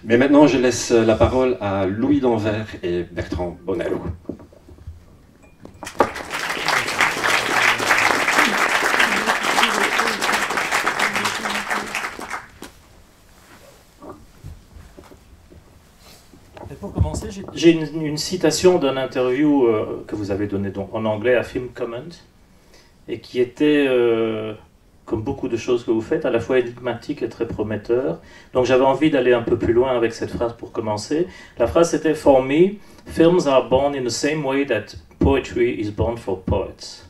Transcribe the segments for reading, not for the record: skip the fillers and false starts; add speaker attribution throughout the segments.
Speaker 1: Mais maintenant, je laisse la parole à Louis Danvers et Bertrand Bonello.
Speaker 2: Pour commencer, j'ai une citation d'une interview que vous avez donnée en anglais à Film Comment, et qui était, comme beaucoup de choses que vous faites, à la fois énigmatique et très prometteur. Donc j'avais envie d'aller un peu plus loin avec cette phrase pour commencer. La phrase c'était For me, films are born in the same way that poetry is born for poets.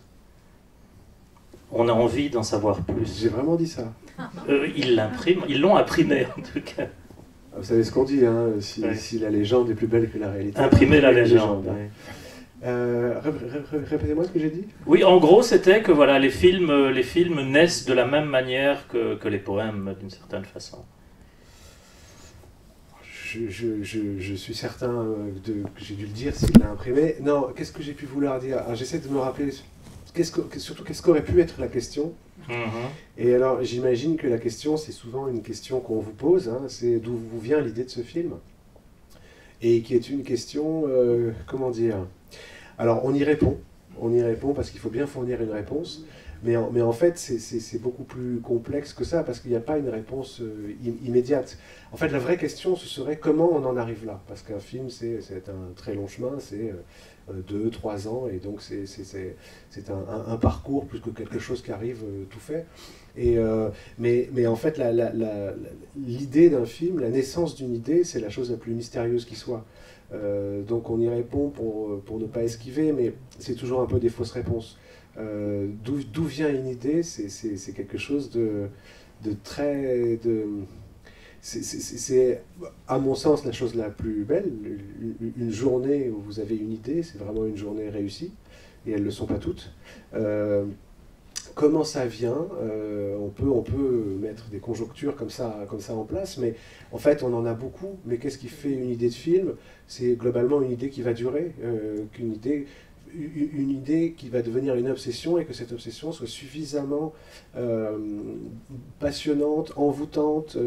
Speaker 2: On a envie d'en savoir plus.
Speaker 3: J'ai vraiment dit ça.
Speaker 2: Ils l'ont imprimé en tout cas.
Speaker 3: Vous savez ce qu'on dit, hein, si la légende est plus belle que la réalité.
Speaker 2: Imprimer la légende. Oui.
Speaker 3: Répétez-moi ce que j'ai dit.
Speaker 2: Oui, en gros, c'était que voilà, les films naissent de la même manière que les poèmes, d'une certaine façon.
Speaker 3: Je suis certain que j'ai dû le dire s'il l'a imprimé. Non, qu'est-ce que j'ai pu vouloir dire? J'essaie de me rappeler surtout qu'est-ce qu'aurait pu être la question. Et alors, j'imagine que la question, c'est souvent une question qu'on vous pose, hein, c'est d'où vous vient l'idée de ce film, et qui est une question, comment dire. Alors, on y répond parce qu'il faut bien fournir une réponse, mais en fait, c'est beaucoup plus complexe que ça, parce qu'il n'y a pas une réponse immédiate. En fait, la vraie question, ce serait comment on en arrive là, parce qu'un film, c'est un très long chemin, c'est 2-3 ans, et donc c'est un parcours plus que quelque chose qui arrive tout fait. Mais en fait, l'idée d'un film, la naissance d'une idée, c'est la chose la plus mystérieuse qui soit. Donc on y répond pour ne pas esquiver, mais c'est toujours un peu des fausses réponses. D'où vient une idée, c'est quelque chose de très... C'est, à mon sens, la chose la plus belle. Une journée où vous avez une idée, c'est vraiment une journée réussie, et elles ne le sont pas toutes. Comment ça vient, on peut mettre des conjonctures comme ça en place, mais en fait on en a beaucoup. Mais qu'est-ce qui fait une idée de film? C'est globalement une idée qui va durer, une idée qui va devenir une obsession, et que cette obsession soit suffisamment passionnante, envoûtante,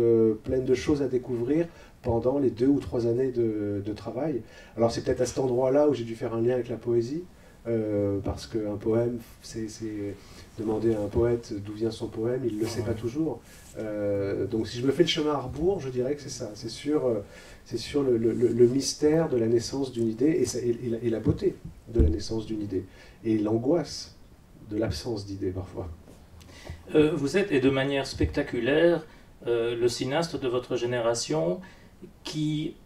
Speaker 3: pleine de choses à découvrir pendant les 2 ou 3 années de travail. Alors c'est peut-être à cet endroit-là où j'ai dû faire un lien avec la poésie, parce qu'un poème, c'est demander à un poète d'où vient son poème, il ne le sait pas toujours. Donc si je me fais le chemin à rebours, je dirais que c'est ça, c'est sur le mystère de la naissance d'une idée, et la beauté de la naissance d'une idée, et l'angoisse de l'absence d'idée parfois.
Speaker 2: Vous êtes, et de manière spectaculaire, le cinéaste de votre génération qui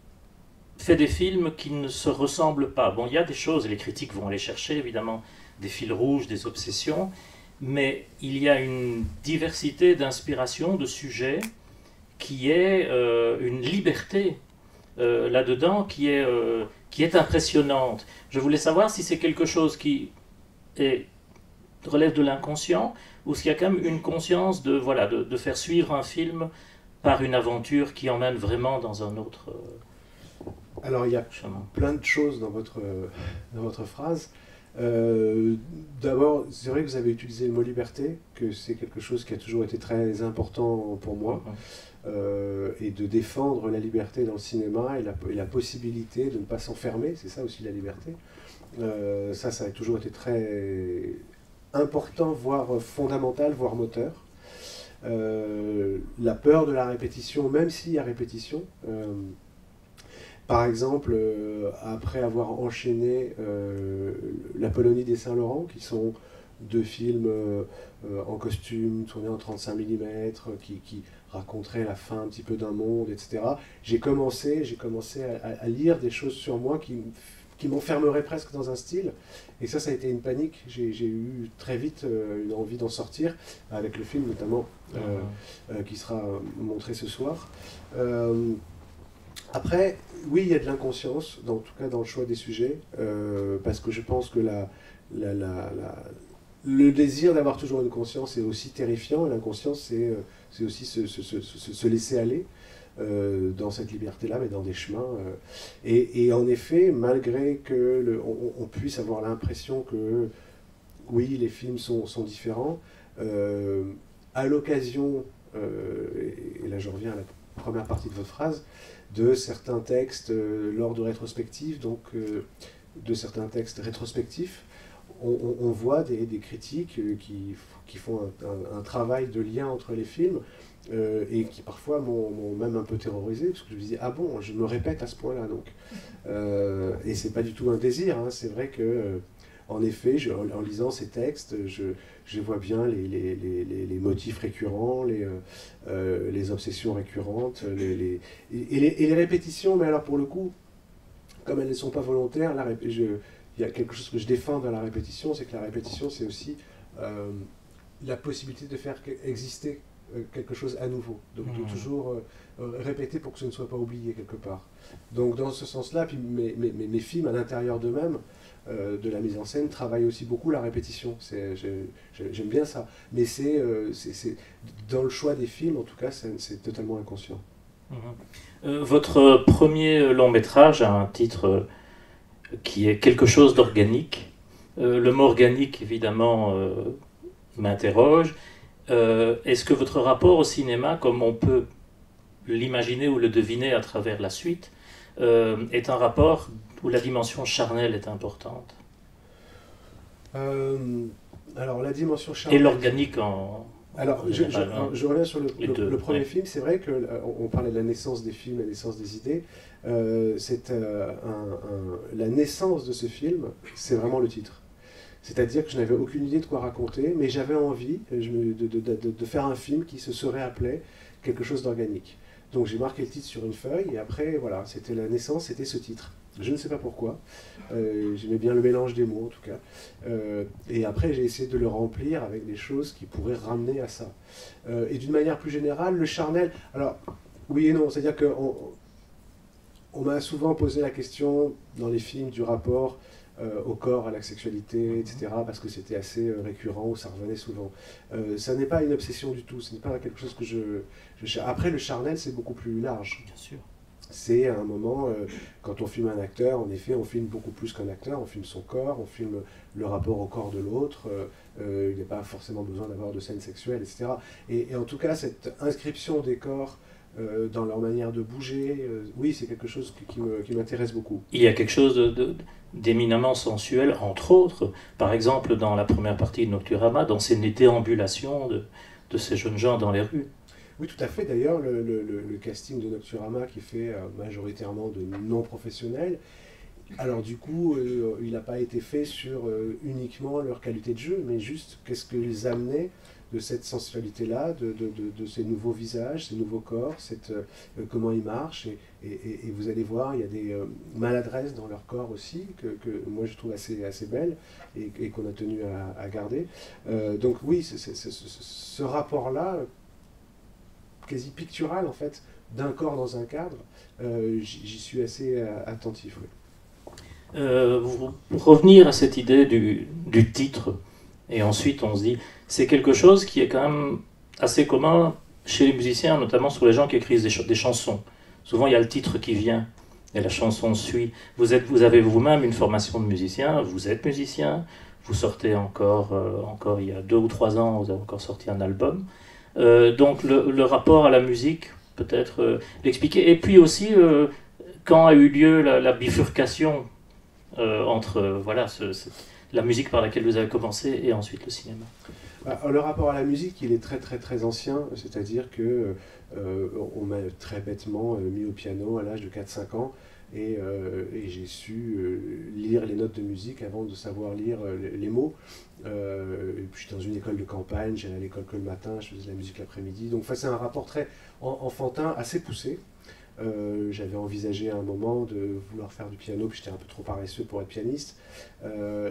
Speaker 2: fait des films qui ne se ressemblent pas. Bon, il y a des choses, et les critiques vont aller chercher, évidemment, des fils rouges, des obsessions, mais il y a une diversité d'inspiration, de sujets, qui est une liberté là-dedans qui est impressionnante. Je voulais savoir si c'est quelque chose qui relève de l'inconscient, ou s'il y a quand même une conscience de faire suivre un film par une aventure qui emmène vraiment dans un autre
Speaker 3: Alors il y a
Speaker 2: chemin.
Speaker 3: Plein de choses dans votre phrase. D'abord, c'est vrai que vous avez utilisé le mot liberté, que c'est quelque chose qui a toujours été très important pour moi, et de défendre la liberté dans le cinéma, et la possibilité de ne pas s'enfermer, c'est ça aussi la liberté. Ça a toujours été très important, voire fondamental, voire moteur. La peur de la répétition, même s'il y a répétition. Par exemple, après avoir enchaîné l'Apollonie des Saint-Laurent, qui sont 2 films en costume, tournés en 35 mm, qui raconteraient la fin un petit peu d'un monde, etc., j'ai commencé à lire des choses sur moi qui m'enfermeraient presque dans un style. Et ça a été une panique. J'ai eu très vite une envie d'en sortir, avec le film notamment, qui sera montré ce soir. Après, oui, il y a de l'inconscience, en tout cas dans le choix des sujets, parce que je pense que le désir d'avoir toujours une conscience est aussi terrifiant, et l'inconscience, c'est aussi se laisser aller dans cette liberté-là, mais dans des chemins. Et en effet, malgré qu'on puisse avoir l'impression que, oui, les films sont différents, à l'occasion, et là je reviens première partie de votre phrase, de certains textes lors de rétrospectives, donc de certains textes rétrospectifs, on voit des critiques qui font un travail de lien entre les films et qui parfois m'ont même un peu terrorisé, parce que je me disais, ah bon, je me répète à ce point-là, donc. Et c'est pas du tout un désir, hein, c'est vrai que, en effet, en lisant ces textes, je vois bien les motifs récurrents, les obsessions récurrentes, et les répétitions, mais alors pour le coup, comme elles ne sont pas volontaires, il y a quelque chose que je défends dans la répétition, c'est que la répétition, c'est aussi la possibilité de faire exister quelque chose à nouveau. Donc de toujours répéter pour que ce ne soit pas oublié quelque part. Donc dans ce sens-là, puis mes films à l'intérieur d'eux-mêmes, de la mise en scène, travaillent aussi beaucoup la répétition. J'aime bien ça. Mais c'est dans le choix des films, en tout cas, c'est totalement inconscient.
Speaker 2: Votre premier long métrage a un titre qui est quelque chose d'organique. Le mot organique, évidemment, m'interroge. Est-ce que votre rapport au cinéma, comme on peut l'imaginer ou le deviner à travers la suite, est un rapport où la dimension charnelle est importante?
Speaker 3: Alors, la dimension charnelle...
Speaker 2: Et l'organique en...
Speaker 3: Alors, je reviens sur le premier film. C'est vrai qu'on parlait de la naissance des films, la naissance des idées. La naissance de ce film, c'est vraiment le titre. C'est-à-dire que je n'avais aucune idée de quoi raconter, mais j'avais envie de faire un film qui se serait appelé quelque chose d'organique. Donc j'ai marqué le titre sur une feuille, et après, voilà, c'était la naissance, c'était ce titre. Je ne sais pas pourquoi. J'aimais bien le mélange des mots, en tout cas. Et après, j'ai essayé de le remplir avec des choses qui pourraient ramener à ça. Et d'une manière plus générale, le charnel... Alors, oui et non, c'est-à-dire qu'on m'a souvent posé la question, dans les films, du rapport au corps, à la sexualité, etc., parce que c'était assez récurrent, ça revenait souvent. Ça n'est pas une obsession du tout, ce n'est pas quelque chose que je cherche. Après, le charnel, c'est beaucoup plus large.
Speaker 2: Bien sûr.
Speaker 3: C'est à un moment, quand on filme un acteur, en effet, on filme beaucoup plus qu'un acteur, on filme son corps, on filme le rapport au corps de l'autre, il n'y a pas forcément besoin d'avoir de scènes sexuelles, etc. Et en tout cas, cette inscription des corps dans leur manière de bouger, oui, c'est quelque chose qui m'intéresse beaucoup.
Speaker 2: Il y a quelque chose d'éminemment sensuel, entre autres, par exemple dans la première partie de Nocturama, dans ces déambulations de ces jeunes gens dans les rues.
Speaker 3: Oui, tout à fait. D'ailleurs, le casting de Nocturama qui est fait majoritairement de non-professionnels, alors du coup, il n'a pas été fait sur uniquement leur qualité de jeu, mais juste qu'est-ce qu'ils amenaient de cette sensualité-là, de ces nouveaux visages, ces nouveaux corps, comment ils marchent. Et vous allez voir, il y a des maladresses dans leur corps aussi, que moi je trouve assez belles et qu'on a tenu à garder. Donc oui, ce rapport-là, quasi pictural en fait, d'un corps dans un cadre, j'y suis assez attentif. Oui.
Speaker 2: Revenir à cette idée du titre, et ensuite on se dit, c'est quelque chose qui est quand même assez commun chez les musiciens, notamment sur les gens qui écrivent des chansons. Souvent il y a le titre qui vient, et la chanson suit. Vous avez vous-même une formation de musicien, vous êtes musicien, vous sortez encore il y a 2 ou 3 ans, vous avez encore sorti un album. Donc le rapport à la musique, peut-être l'expliquer. Et puis aussi, quand a eu lieu la bifurcation entre la musique par laquelle vous avez commencé et ensuite le cinéma.
Speaker 3: Le rapport à la musique, il est très très très ancien, c'est-à-dire que on m'a très bêtement mis au piano à l'âge de 4-5 ans et j'ai su lire les notes de musique avant de savoir lire les mots. Et puis j'étais dans une école de campagne, j'allais à l'école que le matin, je faisais de la musique l'après-midi. Donc c'est un rapport très enfantin, assez poussé. J'avais envisagé à un moment de vouloir faire du piano, puis j'étais un peu trop paresseux pour être pianiste.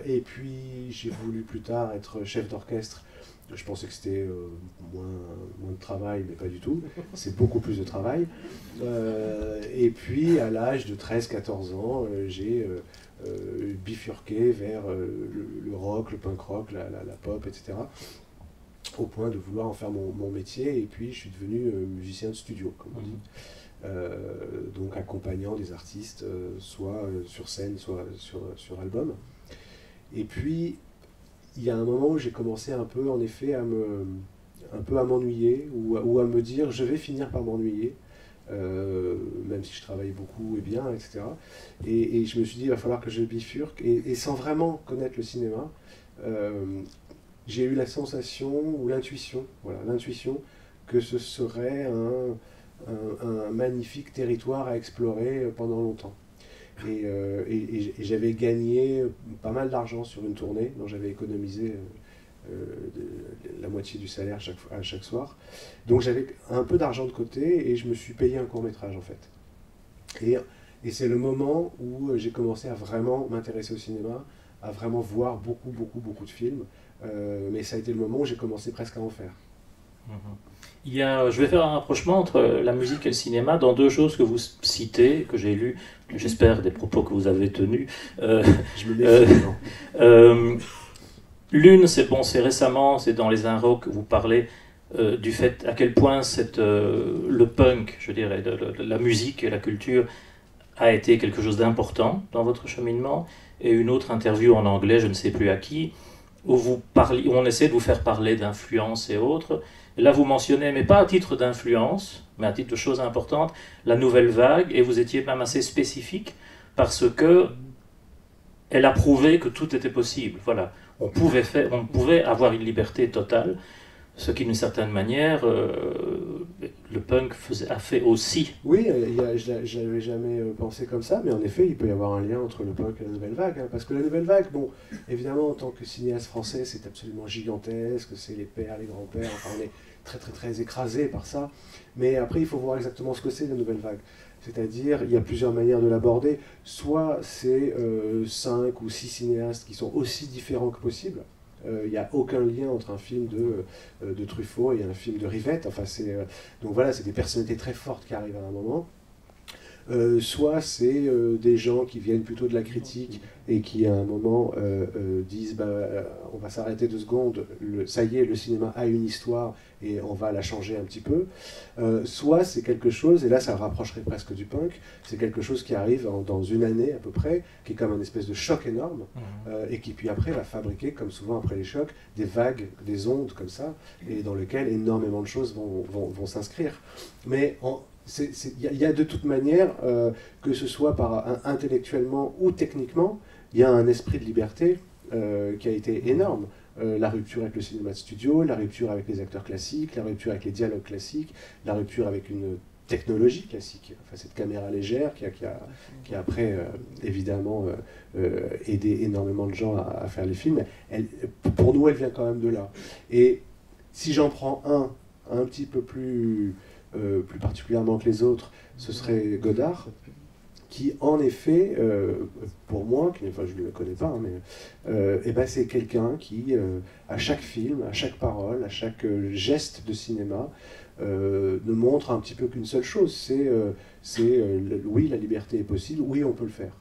Speaker 3: Et puis j'ai voulu plus tard être chef d'orchestre. Je pensais que c'était moins de travail, mais pas du tout. C'est beaucoup plus de travail. Et puis à l'âge de 13-14 ans, j'ai bifurqué vers le rock, le punk rock, la pop, etc. Au point de vouloir en faire mon métier. Et puis je suis devenu musicien de studio, comme on dit. Donc accompagnant des artistes, soit sur scène, soit sur album. Et puis, il y a un moment où j'ai commencé un peu, en effet, à m'ennuyer, ou à me dire, je vais finir par m'ennuyer. même si je travaille beaucoup et bien, etc. Et je me suis dit, il va falloir que je bifurque. Et sans vraiment connaître le cinéma, j'ai eu la sensation ou l'intuition, voilà, l'intuition que ce serait un magnifique territoire à explorer pendant longtemps. Et j'avais gagné pas mal d'argent sur une tournée dont j'avais économisé la moitié du salaire à chaque soir. Donc j'avais un peu d'argent de côté et je me suis payé un court-métrage en fait. Et c'est le moment où j'ai commencé à vraiment m'intéresser au cinéma, à vraiment voir beaucoup de films. Mais ça a été le moment où j'ai commencé presque à en faire.
Speaker 2: Je vais faire un rapprochement entre la musique et le cinéma dans deux choses que vous citez, que j'ai lues, j'espère des propos que vous avez tenus.
Speaker 3: Je me méfie,
Speaker 2: L'une, c'est récemment, c'est dans Les Inrocks que vous parlez du fait à quel point le punk, je dirais, la musique et la culture a été quelque chose d'important dans votre cheminement. Et une autre interview en anglais, je ne sais plus à qui, où on essaie de vous faire parler d'influence et autres. Et là, vous mentionnez, mais pas à titre d'influence, mais à titre de choses importantes, la nouvelle vague, et vous étiez même assez spécifique, parce que elle a prouvé que tout était possible. Voilà. On pouvait avoir une liberté totale, ce qui, d'une certaine manière, le punk a fait aussi.
Speaker 3: Oui, je n'avais jamais pensé comme ça, mais en effet, il peut y avoir un lien entre le punk et la nouvelle vague. Hein, parce que la nouvelle vague, bon, évidemment, en tant que cinéaste français, c'est absolument gigantesque, c'est les pères, les grands-pères, enfin, on est très écrasé par ça. Mais après, il faut voir exactement ce que c'est la nouvelle vague. C'est-à-dire, il y a plusieurs manières de l'aborder. Soit c'est 5 ou 6 cinéastes qui sont aussi différents que possible. Il n'y a aucun lien entre un film de Truffaut et un film de Rivette. Enfin, donc voilà, c'est des personnalités très fortes qui arrivent à un moment. Soit c'est des gens qui viennent plutôt de la critique et qui à un moment disent on va s'arrêter 2 secondes, ça y est, le cinéma a une histoire et on va la changer un petit peu. Soit c'est quelque chose, et là ça le rapprocherait presque du punk, c'est quelque chose qui arrive dans une année à peu près, qui est comme un espèce de choc énorme, et qui puis après va fabriquer, comme souvent après les chocs, des vagues, des ondes comme ça, et dans lesquelles énormément de choses vont s'inscrire. Mais il y a de toute manière, que ce soit intellectuellement ou techniquement, il y a un esprit de liberté qui a été énorme. La rupture avec le cinéma de studio, la rupture avec les acteurs classiques, la rupture avec les dialogues classiques, la rupture avec une technologie classique, enfin, cette caméra légère qui a après évidemment aidé énormément de gens à faire les films. Pour nous, elle vient quand même de là. Et si j'en prends un petit peu plus particulièrement que les autres, ce serait Godard, qui en effet, pour moi, enfin je ne le connais pas, mais c'est quelqu'un qui, à chaque film, à chaque parole, à chaque geste de cinéma, ne montre un petit peu qu'une seule chose, oui, la liberté est possible, oui, on peut le faire.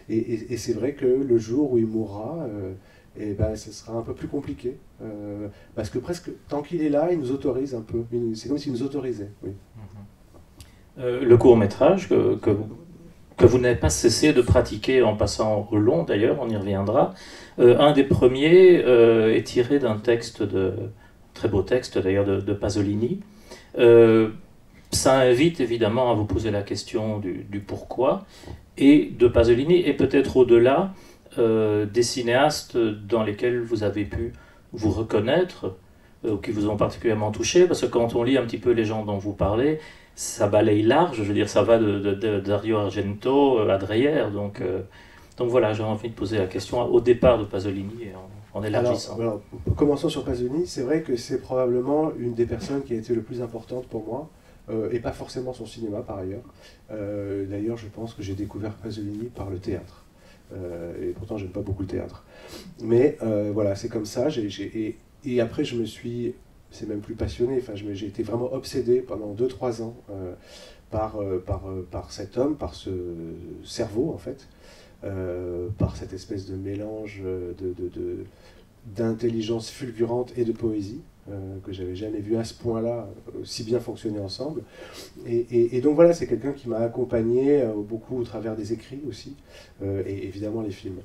Speaker 3: Et c'est vrai que le jour où il mourra, ce sera un peu plus compliqué. Parce que presque, tant qu'il est là, il nous autorise un peu. C'est comme s'il nous autorisait. Oui.
Speaker 2: Le court-métrage que vous n'avez pas cessé de pratiquer en passant au long, d'ailleurs, on y reviendra. Un des premiers est tiré d'un texte, très beau texte d'ailleurs, de Pasolini. Ça invite évidemment à vous poser la question du pourquoi, et de Pasolini, et peut-être au-delà, des cinéastes dans lesquels vous avez pu vous reconnaître, qui vous ont particulièrement touché, parce que quand on lit un petit peu les gens dont vous parlez, ça balaye large, je veux dire, ça va de Dario Argento à Dreyer, donc voilà, j'ai envie de poser la question au départ de Pasolini, en élargissant.
Speaker 3: Alors, commençons sur Pasolini, c'est vrai que c'est probablement une des personnes qui a été le plus importante pour moi, et pas forcément son cinéma par ailleurs. D'ailleurs, je pense que j'ai découvert Pasolini par le théâtre. Et pourtant j'aime pas beaucoup le théâtre, mais voilà, c'est comme ça. Et après c'est même plus passionné, enfin j'ai été vraiment obsédé pendant 2-3 ans par cet homme, par ce cerveau en fait, par cette espèce de mélange d'intelligence fulgurante et de poésie que j'avais jamais vu à ce point-là si bien fonctionner ensemble. Et donc voilà, c'est quelqu'un qui m'a accompagné beaucoup au travers des écrits aussi, et évidemment les films.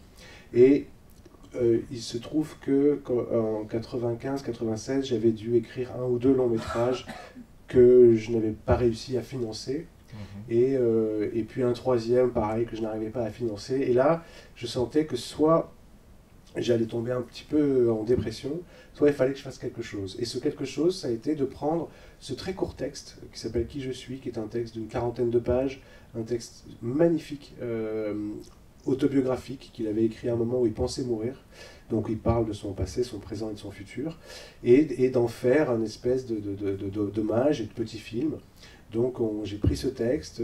Speaker 3: Et il se trouve que en 95-96, j'avais dû écrire 1 ou 2 longs métrages que je n'avais pas réussi à financer. Et puis un troisième, pareil, que je n'arrivais pas à financer. Et là, je sentais que soit j'allais tomber un petit peu en dépression, soit il fallait que je fasse quelque chose. Et ce quelque chose, ça a été de prendre ce très court texte qui s'appelle Qui je suis, qui est un texte d'une 40aine de pages, un texte magnifique, autobiographique, qu'il avait écrit à un moment où il pensait mourir. Donc il parle de son passé, son présent et de son futur, et d'en faire un espèce d'hommage et de petit film. Donc j'ai pris ce texte,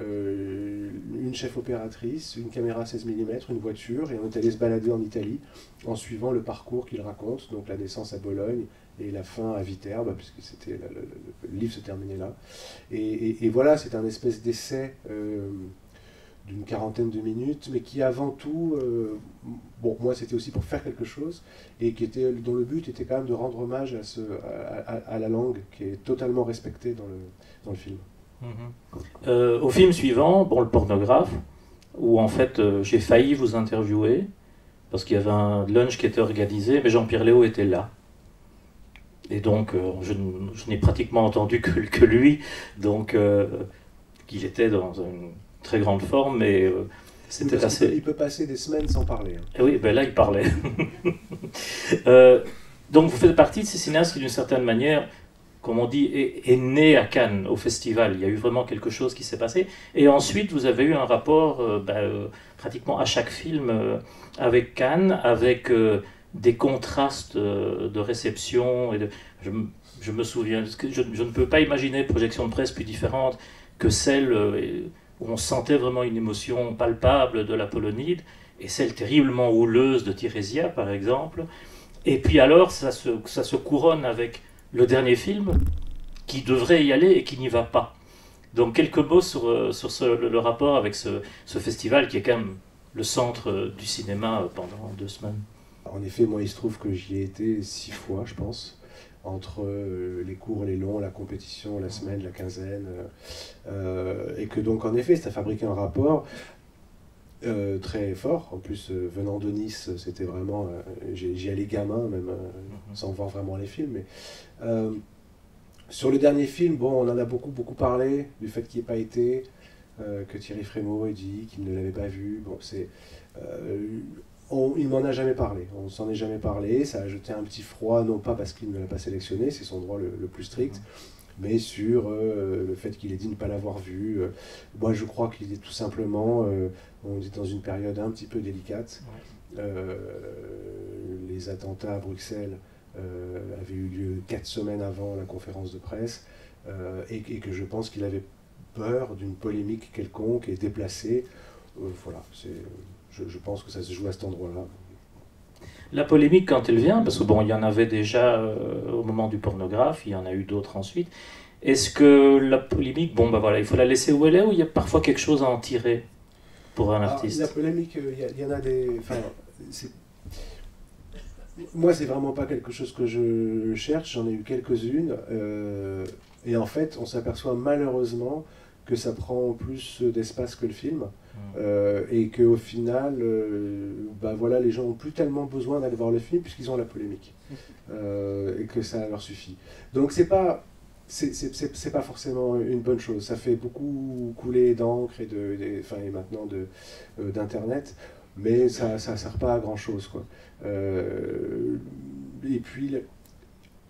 Speaker 3: une chef opératrice, une caméra 16 mm, une voiture, et on est allé se balader en Italie en suivant le parcours qu'il raconte, donc la naissance à Bologne et la fin à Viterbe, puisque c'était le livre se terminait là. Et voilà, c'est un espèce d'essai d'une 40aine de minutes, mais qui avant tout, bon, moi c'était aussi pour faire quelque chose, et dont le but était quand même de rendre hommage à la langue qui est totalement respectée dans le film.
Speaker 2: Au film suivant, bon, Le Pornographe, où en fait j'ai failli vous interviewer, parce qu'il y avait un lunch qui était organisé, mais Jean-Pierre Léaud était là. Et donc je n'ai pratiquement entendu que lui, donc qu'il était dans une très grande forme, mais c'était assez...
Speaker 3: Il peut passer des semaines sans parler. Hein.
Speaker 2: Et oui, ben là il parlait. Donc vous faites partie de ces cinéastes qui d'une certaine manière, comme on dit, est né à Cannes, au festival. Il y a eu vraiment quelque chose qui s'est passé. Et ensuite, vous avez eu un rapport pratiquement à chaque film avec Cannes, avec des contrastes de réception. Je me souviens, je ne peux pas imaginer projection de presse plus différente que celle où on sentait vraiment une émotion palpable de l'Apollonide, et celle terriblement houleuse de Tirésia, par exemple. Et puis alors, ça se couronne avec le dernier film qui devrait y aller et qui n'y va pas. Donc quelques mots sur le rapport avec ce festival qui est quand même le centre du cinéma pendant 2 semaines.
Speaker 3: En effet, moi il se trouve que j'y ai été 6 fois, je pense, entre les courts, les longs, la compétition, la semaine, la quinzaine, et que donc en effet ça a fabriqué un rapport très fort. En plus, venant de Nice, c'était vraiment... j'y allais gamin, même sans voir vraiment les films. Mais, sur le dernier film, bon, on en a beaucoup parlé, du fait qu'il n'y ait pas été, que Thierry Frémaux ait dit qu'il ne l'avait pas vu. Bon, il m'en a jamais parlé, on s'en est jamais parlé, ça a jeté un petit froid, non pas parce qu'il ne l'a pas sélectionné, c'est son droit le plus strict, mais sur le fait qu'il ait dit ne pas l'avoir vu. Moi je crois qu'il est tout simplement, on est dans une période un petit peu délicate. Les attentats à Bruxelles avaient eu lieu 4 semaines avant la conférence de presse, et que je pense qu'il avait peur d'une polémique quelconque et déplacée. Voilà, je pense que ça se joue à cet endroit-là.
Speaker 2: La polémique, quand elle vient, parce que bon, il y en avait déjà au moment du Pornographe, il y en a eu d'autres ensuite. Est-ce que la polémique, bon, ben voilà, il faut la laisser où elle est, ou il y a parfois quelque chose à en tirer pour un artiste?
Speaker 3: La polémique, il y en a des... Enfin, moi, c'est vraiment pas quelque chose que je cherche, j'en ai eu quelques-unes, et en fait, on s'aperçoit malheureusement que ça prend plus d'espace que le film, et qu'au final, voilà, les gens n'ont plus tellement besoin d'aller voir le film puisqu'ils ont la polémique, et que ça leur suffit. Donc c'est pas forcément une bonne chose. Ça fait beaucoup couler d'encre et maintenant d'internet, mais ça sert pas à grand chose, quoi. Et puis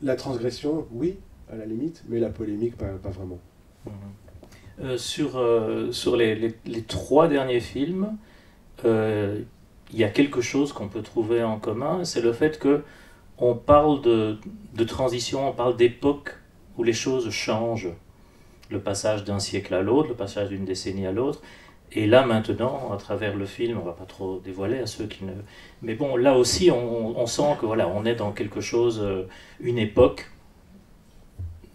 Speaker 3: la transgression, oui, à la limite, mais la polémique, pas vraiment.
Speaker 2: Sur les 3 derniers films, il y a quelque chose qu'on peut trouver en commun, c'est le fait que on parle de transition, on parle d'époque où les choses changent, le passage d'un siècle à l'autre, le passage d'une décennie à l'autre, et là maintenant, à travers le film, on va pas trop dévoiler à ceux qui ne... Mais bon, là aussi, on sent que voilà, on est dans quelque chose, une époque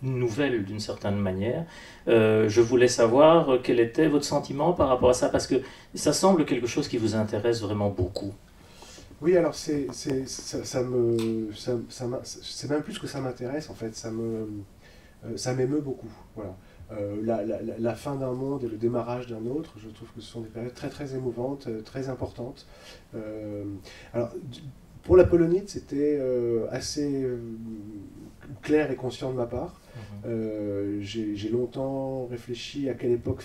Speaker 2: nouvelle d'une certaine manière. Je voulais savoir quel était votre sentiment par rapport à ça, parce que ça semble quelque chose qui vous intéresse vraiment beaucoup.
Speaker 3: Oui, alors c'est même plus que ça m'intéresse, en fait, ça m'émeut beaucoup. Voilà. La fin d'un monde et le démarrage d'un autre, je trouve que ce sont des périodes très très émouvantes, très importantes. Alors, Pour la polonite, c'était assez clair et conscient de ma part. J'ai longtemps réfléchi à quelle époque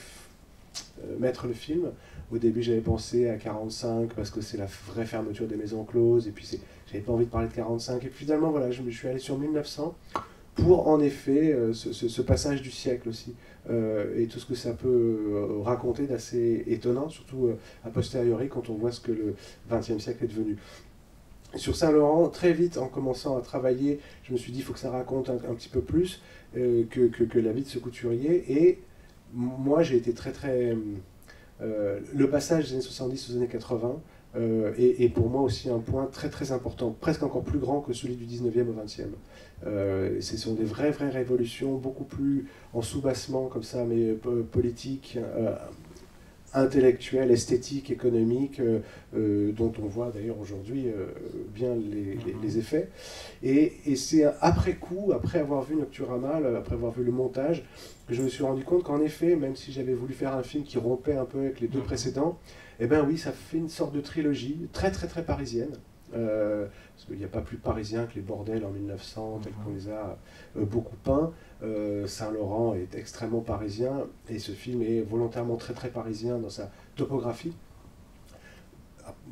Speaker 3: mettre le film. Au début, j'avais pensé à 45 parce que c'est la vraie fermeture des maisons closes, et puis j'avais pas envie de parler de 45. Et puis finalement, voilà, je suis allé sur 1900 pour en effet ce passage du siècle aussi, et tout ce que ça peut raconter d'assez étonnant, surtout a posteriori quand on voit ce que le XXe siècle est devenu. Sur Saint-Laurent, très vite, en commençant à travailler, je me suis dit il faut que ça raconte un petit peu plus que la vie de ce couturier. Et moi, j'ai été très... le passage des années 70 aux années 80 est pour moi aussi un point très important, presque encore plus grand que celui du 19e au 20e. Ce sont des vraies révolutions, beaucoup plus en soubassement comme ça, mais politiques, intellectuelle, esthétique, économique, dont on voit d'ailleurs aujourd'hui bien les effets. Et c'est après coup, après avoir vu Nocturama, après avoir vu le montage, que je me suis rendu compte qu'en effet, même si j'avais voulu faire un film qui rompait un peu avec les deux précédents, eh bien oui, ça fait une sorte de trilogie très parisienne. Parce qu'il n'y a pas plus parisien que les bordels en 1900, tels qu'on les a beaucoup peints. Saint-Laurent est extrêmement parisien, et ce film est volontairement très parisien dans sa topographie.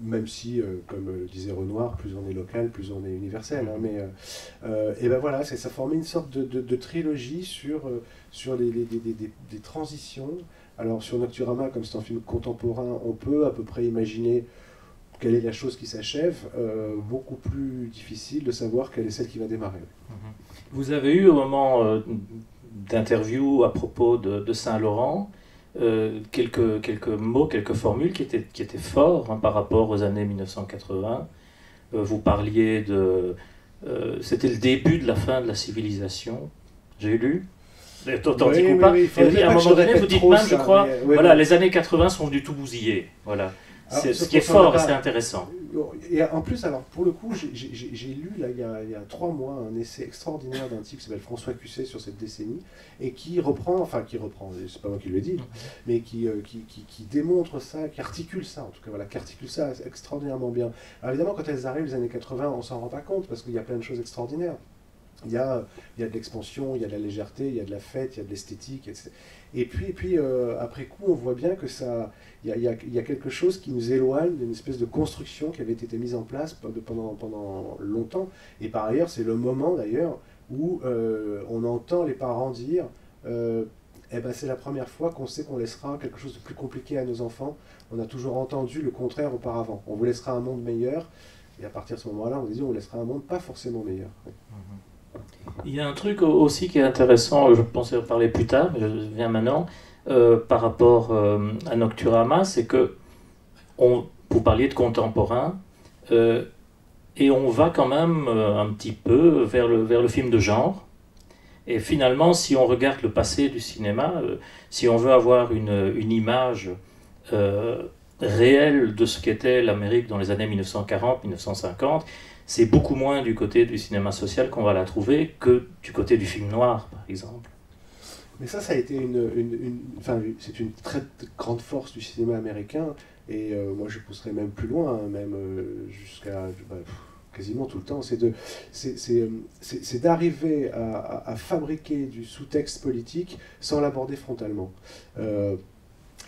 Speaker 3: Même si, comme le disait Renoir, plus on est local, plus on est universel. Hein, mais et ben voilà, ça formait une sorte de trilogie sur des transitions. Alors sur Nocturama, comme c'est un film contemporain, on peut à peu près imaginer quelle est la chose qui s'achève, beaucoup plus difficile de savoir quelle est celle qui va démarrer.
Speaker 2: Vous avez eu au moment d'interview à propos de Saint-Laurent quelques mots, quelques formules qui étaient forts par rapport aux années 1980. Vous parliez de... c'était le début de la fin de la civilisation. J'ai lu authentique ou pas.
Speaker 3: Oui,
Speaker 2: et à un moment donné, vous dites même, je crois, voilà, les années 80 sont du tout bousillées. Voilà. Ce qui est fort et c'est intéressant.
Speaker 3: Et en plus, alors pour le coup, j'ai lu là, il y a 3 mois un essai extraordinaire d'un type qui s'appelle François Cusset sur cette décennie, et qui reprend, c'est pas moi qui le dis, mais qui démontre ça, qui articule ça, en tout cas, voilà, qui articule ça extraordinairement bien. Alors évidemment, quand elles arrivent, les années 80, on s'en rend pas compte, parce qu'il y a plein de choses extraordinaires. Il y a de l'expansion, il y a de la légèreté, il y a de la fête, il y a de l'esthétique, etc. Et puis après coup, on voit bien que ça, il y a quelque chose qui nous éloigne d'une espèce de construction qui avait été mise en place pendant longtemps. Et par ailleurs, c'est le moment d'ailleurs où on entend les parents dire eh ben, c'est la première fois qu'on sait qu'on laissera quelque chose de plus compliqué à nos enfants. On a toujours entendu le contraire auparavant. On vous laissera un monde meilleur. Et à partir de ce moment-là, on dit on laissera un monde pas forcément meilleur. Oui.
Speaker 2: Il y a un truc aussi qui est intéressant, je pensais en parler plus tard, mais je viens maintenant, par rapport à Nocturama, c'est que vous parliez de contemporain, et on va quand même un petit peu vers le film de genre. Et finalement, si on regarde le passé du cinéma, si on veut avoir une image réelle de ce qu'était l'Amérique dans les années 1940-1950, c'est beaucoup moins du côté du cinéma social qu'on va la trouver que du côté du film noir, par exemple.
Speaker 3: Mais ça a été c'est une très grande force du cinéma américain, et moi je pousserais même plus loin, hein, même jusqu'à quasiment tout le temps, c'est d'arriver à fabriquer du sous-texte politique sans l'aborder frontalement.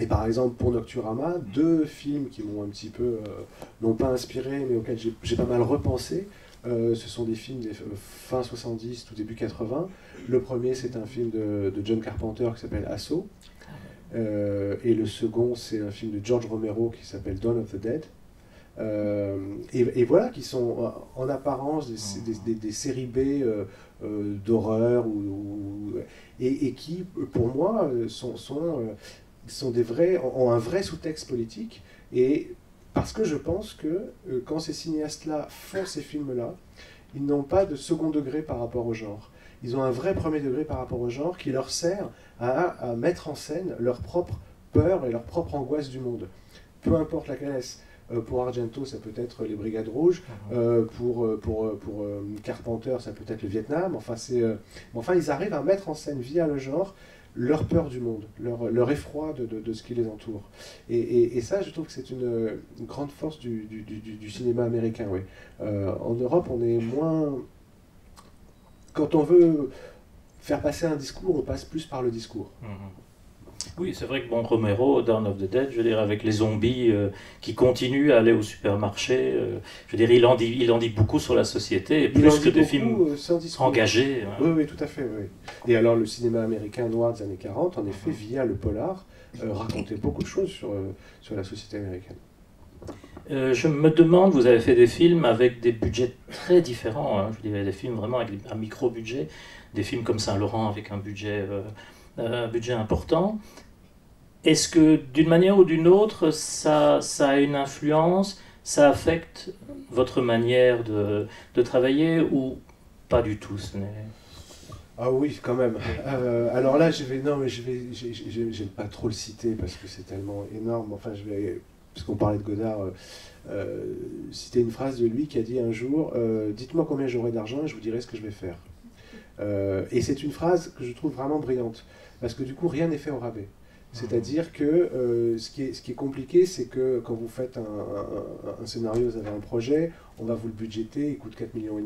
Speaker 3: Et par exemple, pour Nocturama, 2 films qui m'ont un petit peu, non pas inspiré, mais auxquels j'ai pas mal repensé, ce sont des films des fin 70, tout début 80. Le premier, c'est un film de John Carpenter qui s'appelle Assaut. Et le second, c'est un film de George Romero qui s'appelle Dawn of the Dead. Et voilà, qui sont en apparence des séries B d'horreur, et qui, pour moi, ont un vrai sous-texte politique, et parce que je pense que quand ces cinéastes-là font ces films-là, ils n'ont pas de second degré par rapport au genre. Ils ont un vrai premier degré par rapport au genre qui leur sert à mettre en scène leur propre peur et leur propre angoisse du monde. Peu importe laquelle est-ce. Pour Argento, ça peut être les Brigades Rouges. Pour Carpenter, ça peut être le Vietnam. Enfin, ils arrivent à mettre en scène via le genre leur peur du monde, leur effroi de ce qui les entoure. Et ça, je trouve que c'est une grande force du cinéma américain. Oui. En Europe, on est moins... Quand on veut faire passer un discours, on passe plus par le discours.
Speaker 2: Oui, c'est vrai que bon, Romero, Dawn of the Dead, je veux dire, avec les zombies qui continuent à aller au supermarché, je veux dire, il en dit beaucoup sur la société, et plus que des films engagés.
Speaker 3: Oui, oui, tout à fait. Oui. Et alors, le cinéma américain noir des années 40, en effet, via le polar, racontait beaucoup de choses sur la société américaine.
Speaker 2: Je me demande, vous avez fait des films avec des budgets très différents, hein, je dirais des films vraiment avec un micro-budget, des films comme Saint-Laurent avec un budget important. Est-ce que d'une manière ou d'une autre, ça a une influence, ça affecte votre manière de travailler ou pas du tout
Speaker 3: Ah oui, quand même. Alors là, non, mais j'aime pas trop le citer parce que c'est tellement énorme. Enfin, puisqu'on parlait de Godard, citer une phrase de lui qui a dit un jour dites-moi combien j'aurai d'argent et je vous dirai ce que je vais faire. Et c'est une phrase que je trouve vraiment brillante, parce que du coup, rien n'est fait au rabais. C'est-à-dire que ce qui est compliqué, c'est que quand vous faites un scénario, vous avez un projet, on va vous le budgéter, il coûte 4,5 millions,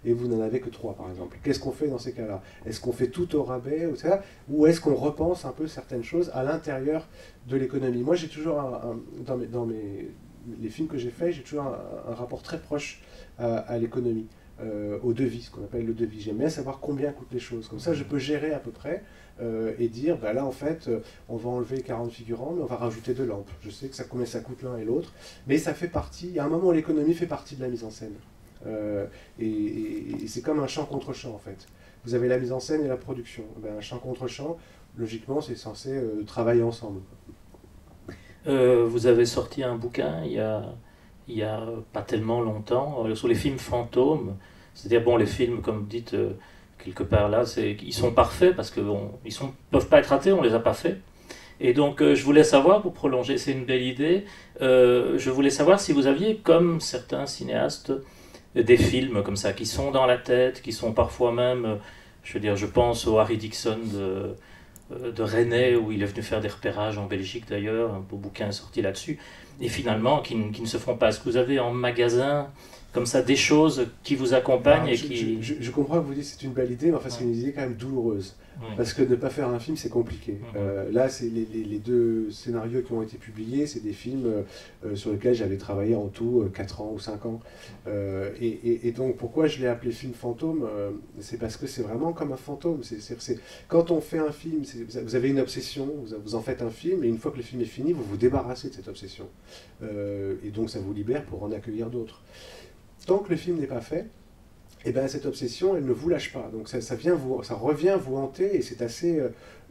Speaker 3: et vous n'en avez que 3, par exemple. Qu'est-ce qu'on fait dans ces cas-là? Est-ce qu'on fait tout au rabais, ou est-ce qu'on repense un peu certaines choses à l'intérieur de l'économie? Moi, j'ai toujours, dans les films que j'ai faits, j'ai toujours un rapport très proche à l'économie. Au devis, ce qu'on appelle le devis. J'aime bien savoir combien coûtent les choses. Comme ça, je peux gérer à peu près et dire, bah là, en fait, on va enlever 40 figurants, mais on va rajouter 2 lampes. Je sais combien ça coûte l'un et l'autre, mais ça fait partie, il y a un moment où l'économie fait partie de la mise en scène. Et c'est comme un champ contre champ, en fait. Vous avez la mise en scène et la production. Ben, un champ contre champ, logiquement, c'est censé travailler ensemble.
Speaker 2: Vous avez sorti un bouquin il y a pas tellement longtemps sur les films fantômes. C'est-à-dire, bon, les films, comme vous dites, quelque part là, ils sont parfaits parce qu'ils ne peuvent pas être ratés, on ne les a pas faits. Et donc, je voulais savoir, pour prolonger, c'est une belle idée, je voulais savoir si vous aviez, comme certains cinéastes, des films comme ça, qui sont dans la tête, qui sont parfois même, je veux dire, je pense au Harry Dixon de Rennais, où il est venu faire des repérages en Belgique d'ailleurs, un beau bouquin est sorti là-dessus, et finalement qui ne se font pas. Est-ce que vous avez en magasin comme ça des choses qui vous accompagnent et qui...
Speaker 3: Je comprends que vous dites que c'est une belle idée, mais enfin c'est une idée quand même douloureuse. Parce que ne pas faire un film, c'est compliqué. Là, c'est les 2 scénarios qui ont été publiés, c'est des films sur lesquels j'avais travaillé en tout 4 ans ou 5 ans. Et donc, pourquoi je l'ai appelé film fantôme? C'est parce que c'est vraiment comme un fantôme. Quand on fait un film, vous avez une obsession, vous en faites un film, et une fois que le film est fini, vous vous débarrassez de cette obsession. Et donc, ça vous libère pour en accueillir d'autres. Tant que le film n'est pas fait, et ben cette obsession, elle ne vous lâche pas. Donc ça revient vous hanter et c'est assez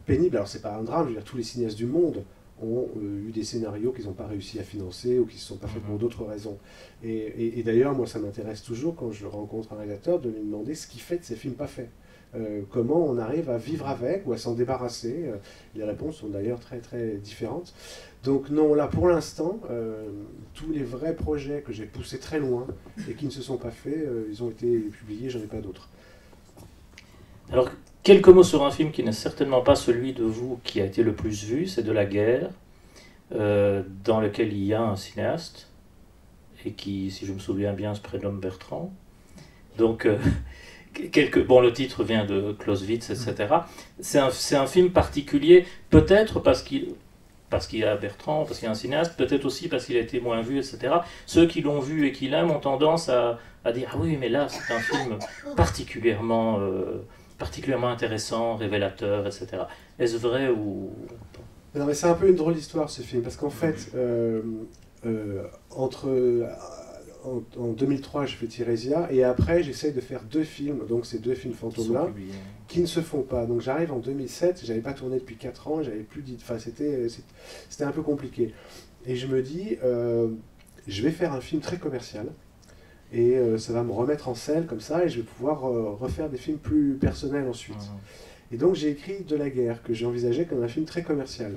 Speaker 3: pénible. Alors c'est pas un drame, je veux dire, tous les cinéastes du monde ont eu des scénarios qu'ils n'ont pas réussi à financer ou qui ne se sont pas faits pour d'autres raisons. Et d'ailleurs, moi ça m'intéresse toujours quand je rencontre un réalisateur de lui demander ce qu'il fait de ces films pas faits. Comment on arrive à vivre avec ou à s'en débarrasser. Les réponses sont d'ailleurs très très différentes. Donc non, là pour l'instant, tous les vrais projets que j'ai poussés très loin et qui ne se sont pas faits, ils ont été publiés, j'en ai pas d'autres.
Speaker 2: Alors, quelques mots sur un film qui n'est certainement pas celui de vous qui a été le plus vu, c'est De la guerre, dans lequel il y a un cinéaste, et qui, si je me souviens bien, se prénomme Bertrand. Donc, bon, le titre vient de Clausewitz, etc. C'est un film particulier, peut-être parce qu'il y a Bertrand, parce qu'il y a un cinéaste, peut-être aussi parce qu'il a été moins vu, etc. Ceux qui l'ont vu et qui l'aiment ont tendance à dire « Ah oui, mais là, c'est un film particulièrement intéressant, révélateur, etc. » Est-ce vrai ou...
Speaker 3: Non, mais c'est un peu une drôle d'histoire, ce film, parce qu'en fait, en 2003, je fais Tirésia, et après, j'essaye de faire 2 films, donc ces 2 films fantômes-là, qui ne se font pas. Donc j'arrive en 2007, j'avais pas tourné depuis 4 ans, j'avais plus dit... Enfin, c'était un peu compliqué. Et je me dis, je vais faire un film très commercial, et ça va me remettre en selle comme ça, et je vais pouvoir refaire des films plus personnels ensuite. Et donc j'ai écrit De la guerre, que j'ai envisagé comme un film très commercial.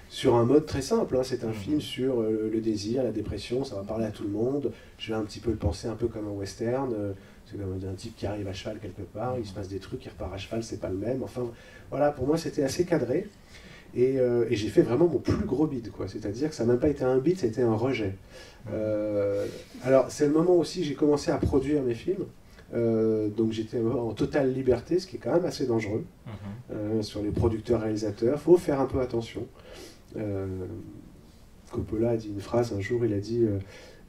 Speaker 3: Sur un mode très simple, hein. C'est un film sur le désir, la dépression, ça va parler à tout le monde. Je vais un petit peu le penser un peu comme un western. C'est comme un type qui arrive à cheval quelque part, il se passe des trucs, il repart à cheval, c'est pas le même. Enfin, voilà, pour moi, c'était assez cadré. Et j'ai fait vraiment mon plus gros bid, quoi. C'est-à-dire que ça n'a même pas été un bid, ça a été un rejet. Alors, c'est le moment aussi où j'ai commencé à produire mes films. Donc j'étais en totale liberté, ce qui est quand même assez dangereux. Sur les producteurs-réalisateurs, il faut faire un peu attention. Coppola a dit une phrase un jour, il a dit,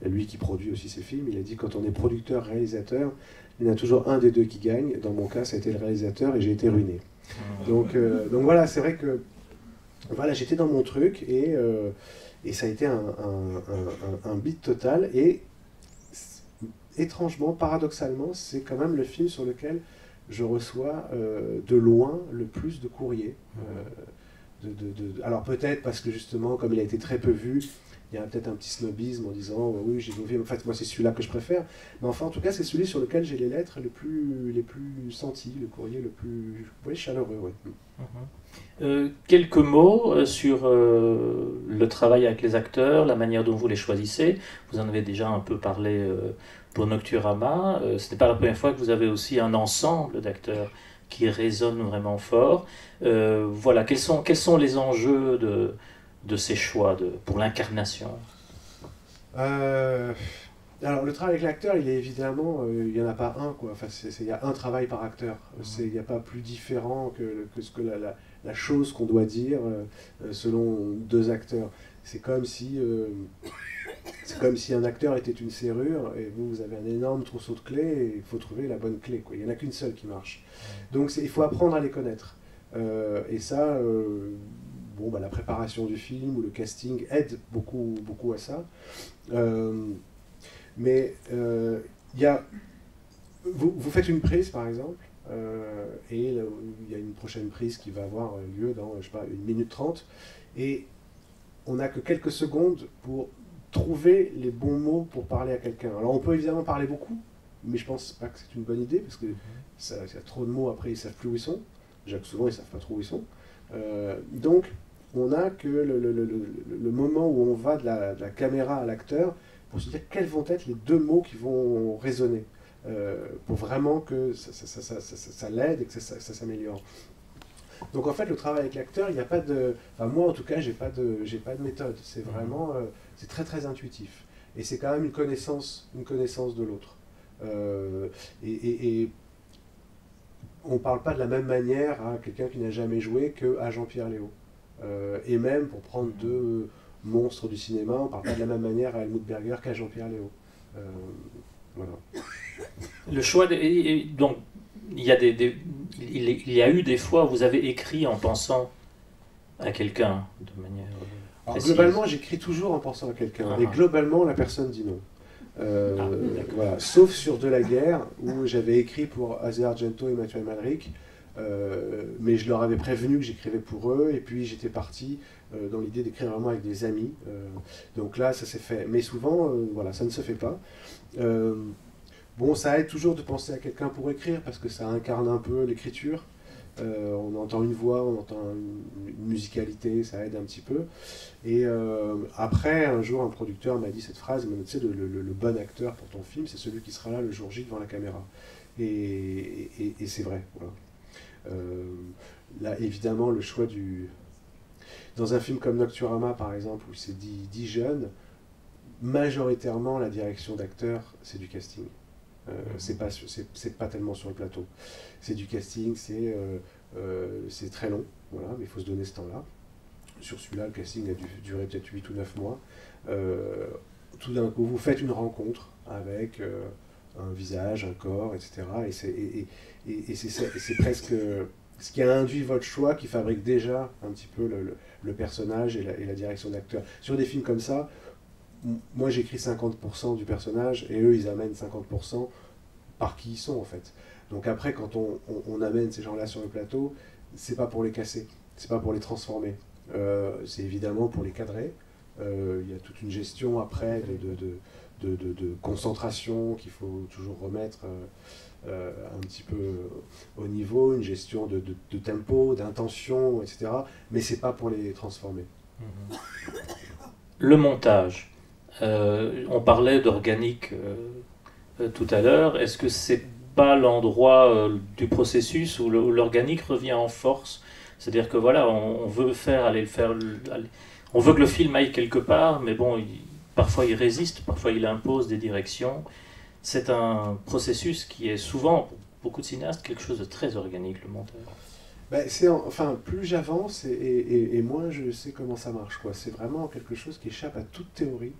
Speaker 3: lui qui produit aussi ses films, il a dit quand on est producteur-réalisateur, il y en a toujours un des deux qui gagne. Dans mon cas, ça a été le réalisateur et j'ai été ruiné. Donc voilà, c'est vrai que voilà, j'étais dans mon truc et ça a été un beat total. Et étrangement, paradoxalement, c'est quand même le film sur lequel je reçois de loin le plus de courriers. Alors peut-être parce que justement, comme il a été très peu vu, il y a peut-être un petit snobisme en disant oui, j'ai vu, en fait moi c'est celui-là que je préfère. Mais enfin en tout cas c'est celui sur lequel j'ai les lettres les plus senties, le courrier le plus chaleureux. Ouais.
Speaker 2: Quelques mots sur le travail avec les acteurs, la manière dont vous les choisissez. Vous en avez déjà un peu parlé pour Nocturama. Ce n'est pas la première fois que vous avez aussi un ensemble d'acteurs qui résonnent vraiment fort. Voilà, quels sont les enjeux de ces choix pour l'incarnation?
Speaker 3: Alors le travail avec l'acteur, il est évidemment, il n'y en a pas un, quoi. Enfin, il y a un travail par acteur. Il n'y a pas plus différent que ce que la chose qu'on doit dire selon deux acteurs. C'est comme si un acteur était une serrure et vous avez un énorme trousseau de clés et il faut trouver la bonne clé, quoi. Il n'y en a qu'une seule qui marche. Donc il faut apprendre à les connaître. Et ça, la préparation du film ou le casting aide beaucoup, beaucoup à ça. Mais vous faites une prise, par exemple, et il y a une prochaine prise qui va avoir lieu dans, je sais pas, 1 minute 30, et on n'a que quelques secondes pour trouver les bons mots pour parler à quelqu'un. Alors on peut évidemment parler beaucoup, mais je pense pas que c'est une bonne idée, parce que s'il y a trop de mots, après ils savent plus où ils sont. Déjà que souvent ils savent pas trop où ils sont. Donc on n'a que le moment où on va de la caméra à l'acteur pour se dire quels vont être les 2 mots qui vont résonner, pour vraiment que ça l'aide et que ça s'améliore. Donc en fait, le travail avec l'acteur, il n'y a pas de... Enfin, moi en tout cas, j'ai pas de méthode. C'est vraiment... c'est très très intuitif. Et c'est quand même une connaissance de l'autre. Et on ne parle pas de la même manière à quelqu'un qui n'a jamais joué qu'à Jean-Pierre Léaud. Et même, pour prendre 2 monstres du cinéma, on ne parle pas de la même manière à Helmut Berger qu'à Jean-Pierre Léaud. Voilà.
Speaker 2: Le choix... donc, il y a eu des fois où vous avez écrit en pensant à quelqu'un de manière précise.
Speaker 3: Globalement, j'écris toujours en pensant à quelqu'un. Et globalement, la personne dit non. Voilà. Sauf sur De la guerre, où j'avais écrit pour Asia Argento et Mathieu Amalric, mais je leur avais prévenu que j'écrivais pour eux, et puis j'étais parti dans l'idée d'écrire vraiment avec des amis. Donc là, ça s'est fait. Mais souvent, voilà, ça ne se fait pas. Bon, ça aide toujours de penser à quelqu'un pour écrire, parce que ça incarne un peu l'écriture. On entend une voix, on entend une musicalité, ça aide un petit peu. Et après, un jour, un producteur m'a dit cette phrase, il m'a dit, tu sais, le bon acteur pour ton film, c'est celui qui sera là le jour J devant la caméra. Et c'est vrai. Voilà. Là, évidemment, le choix du... Dans un film comme Nocturama, par exemple, où c'est 10 jeunes, majoritairement, la direction d'acteur, c'est du casting. C'est pas tellement sur le plateau. C'est du casting, c'est très long, voilà, mais il faut se donner ce temps-là. Sur celui-là, le casting a dû durer peut-être 8 ou 9 mois. Tout d'un coup, vous faites une rencontre avec un visage, un corps, etc. Et c'est presque ce qui a induit votre choix qui fabrique déjà un petit peu le personnage et la direction d'acteur. Sur des films comme ça, moi j'écris 50% du personnage et eux ils amènent 50% par qui ils sont en fait. Donc après quand on amène ces gens-là sur le plateau, c'est pas pour les casser, c'est pas pour les transformer, c'est évidemment pour les cadrer. Il y a toute une gestion après de concentration qu'il faut toujours remettre un petit peu au niveau, une gestion de tempo, d'intention, etc. Mais c'est pas pour les transformer.
Speaker 2: Le montage. On parlait d'organique tout à l'heure, est-ce que c'est pas l'endroit du processus où l'organique revient en force? C'est-à-dire que voilà, on veut on veut que le film aille quelque part, mais bon, parfois il résiste, parfois il impose des directions. C'est un processus qui est souvent, pour beaucoup de cinéastes, quelque chose de très organique, le montage.
Speaker 3: Ben, enfin, plus j'avance et moins je sais comment ça marche, quoi. C'est vraiment quelque chose qui échappe à toute théorie.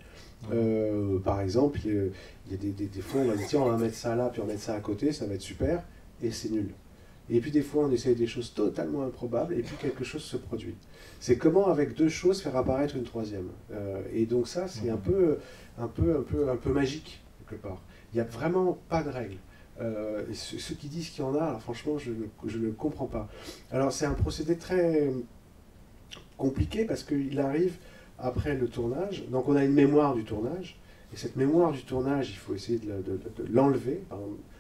Speaker 3: Par exemple, il y a des fois on va dire tiens, on va mettre ça là, puis on va mettre ça à côté, ça va être super, et c'est nul. Et puis des fois on essaye des choses totalement improbables, et puis quelque chose se produit. C'est comment avec deux choses faire apparaître une troisième. Et donc ça, c'est un peu magique, quelque part. Il n'y a vraiment pas de règles. Ceux qui disent qu'il y en a, alors franchement, je ne comprends pas. Alors c'est un procédé très compliqué parce qu'il arrive après le tournage. Donc on a une mémoire du tournage, et cette mémoire du tournage, il faut essayer de l'enlever.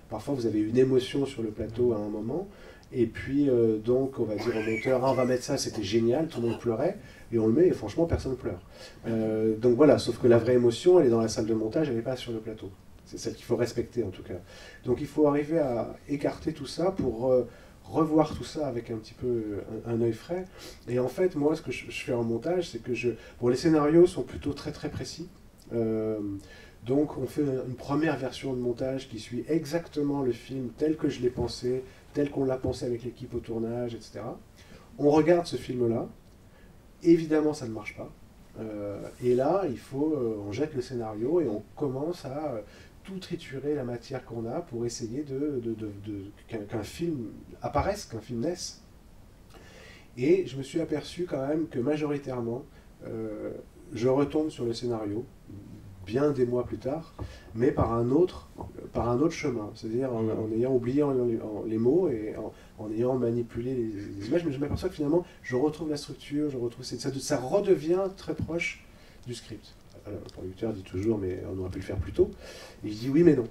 Speaker 3: Parfois vous avez une émotion sur le plateau à un moment, et puis donc on va dire au monteur, ah, on va mettre ça, c'était génial, tout le monde pleurait, et on le met et franchement personne pleure. Donc voilà, sauf que la vraie émotion, elle est dans la salle de montage, elle n'est pas sur le plateau. C'est celle qu'il faut respecter en tout cas. Donc il faut arriver à écarter tout ça pour revoir tout ça avec un petit peu un œil frais. Et en fait, moi, ce que je fais en montage, c'est que bon, les scénarios sont plutôt très très précis. Donc on fait une première version de montage qui suit exactement le film tel que je l'ai pensé, tel qu'on l'a pensé avec l'équipe au tournage, etc. On regarde ce film-là. Évidemment, ça ne marche pas. Et là, on jette le scénario et on commence à tout triturer la matière qu'on a pour essayer qu'un film apparaisse, qu'un film naisse. Et je me suis aperçu quand même que majoritairement, je retombe sur le scénario, bien des mois plus tard, mais par un autre chemin, c'est-à-dire en ayant oublié les mots et en ayant manipulé les images, mais je m'aperçois que finalement, je retrouve la structure, ça redevient très proche du script. Alors, le producteur dit toujours, mais on aurait pu le faire plus tôt. Et je dis oui, mais non.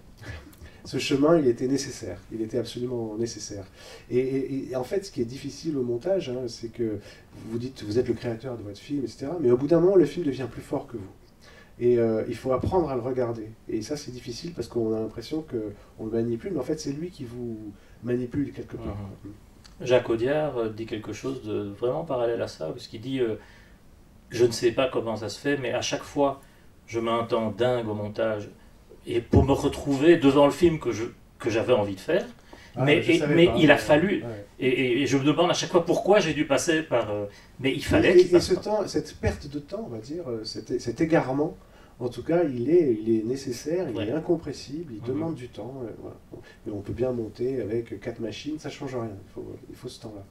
Speaker 3: Ce chemin, il était nécessaire. Il était absolument nécessaire. Et en fait, ce qui est difficile au montage, hein, c'est que vous dites, vous êtes le créateur de votre film, etc. Mais au bout d'un moment, le film devient plus fort que vous. Et il faut apprendre à le regarder. Et ça, c'est difficile parce qu'on a l'impression qu'on le manipule, mais en fait, c'est lui qui vous manipule quelque part.
Speaker 2: Jacques Audiard dit quelque chose de vraiment parallèle à ça, parce qu'il dit je ne sais pas comment ça se fait, mais à chaque fois, je mets un temps dingue au montage, et pour me retrouver devant le film que j'avais envie de faire, mais il a fallu, ouais. Et je me demande à chaque fois pourquoi j'ai dû passer par... mais il fallait qu'il passe par...
Speaker 3: cette perte de temps, on va dire, cet égarement, en tout cas, il est nécessaire, il est incompressible, il demande du temps. Voilà. Mais on peut bien monter avec 4 machines, ça ne change rien, il faut ce temps-là.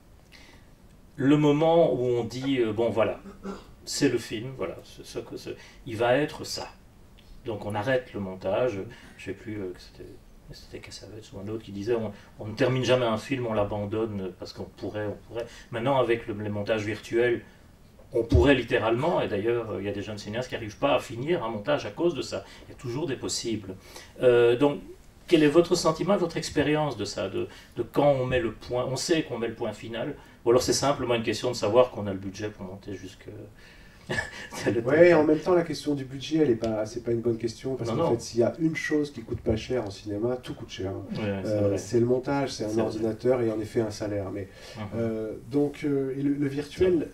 Speaker 2: Le moment où on dit, bon voilà, c'est le film, voilà, il va être ça. Donc on arrête le montage, je ne sais plus, c'était Cassavetes ou un autre qui disait on ne termine jamais un film, on l'abandonne parce qu'on pourrait. Maintenant avec les montages virtuels, on pourrait littéralement, et d'ailleurs il y a des jeunes cinéastes qui n'arrivent pas à finir un montage à cause de ça. Il y a toujours des possibles. Donc quel est votre sentiment et votre expérience de ça, de quand on met le point, on sait qu'on met le point final, ou alors c'est simplement une question de savoir qu'on a le budget pour monter jusque...
Speaker 3: Ouais, en même temps, la question du budget, c'est pas une bonne question, parce qu'en fait, s'il y a une chose qui coûte pas cher en cinéma, tout coûte cher. C'est le montage, c'est un ordinateur et en effet un salaire. Mais donc, le virtuel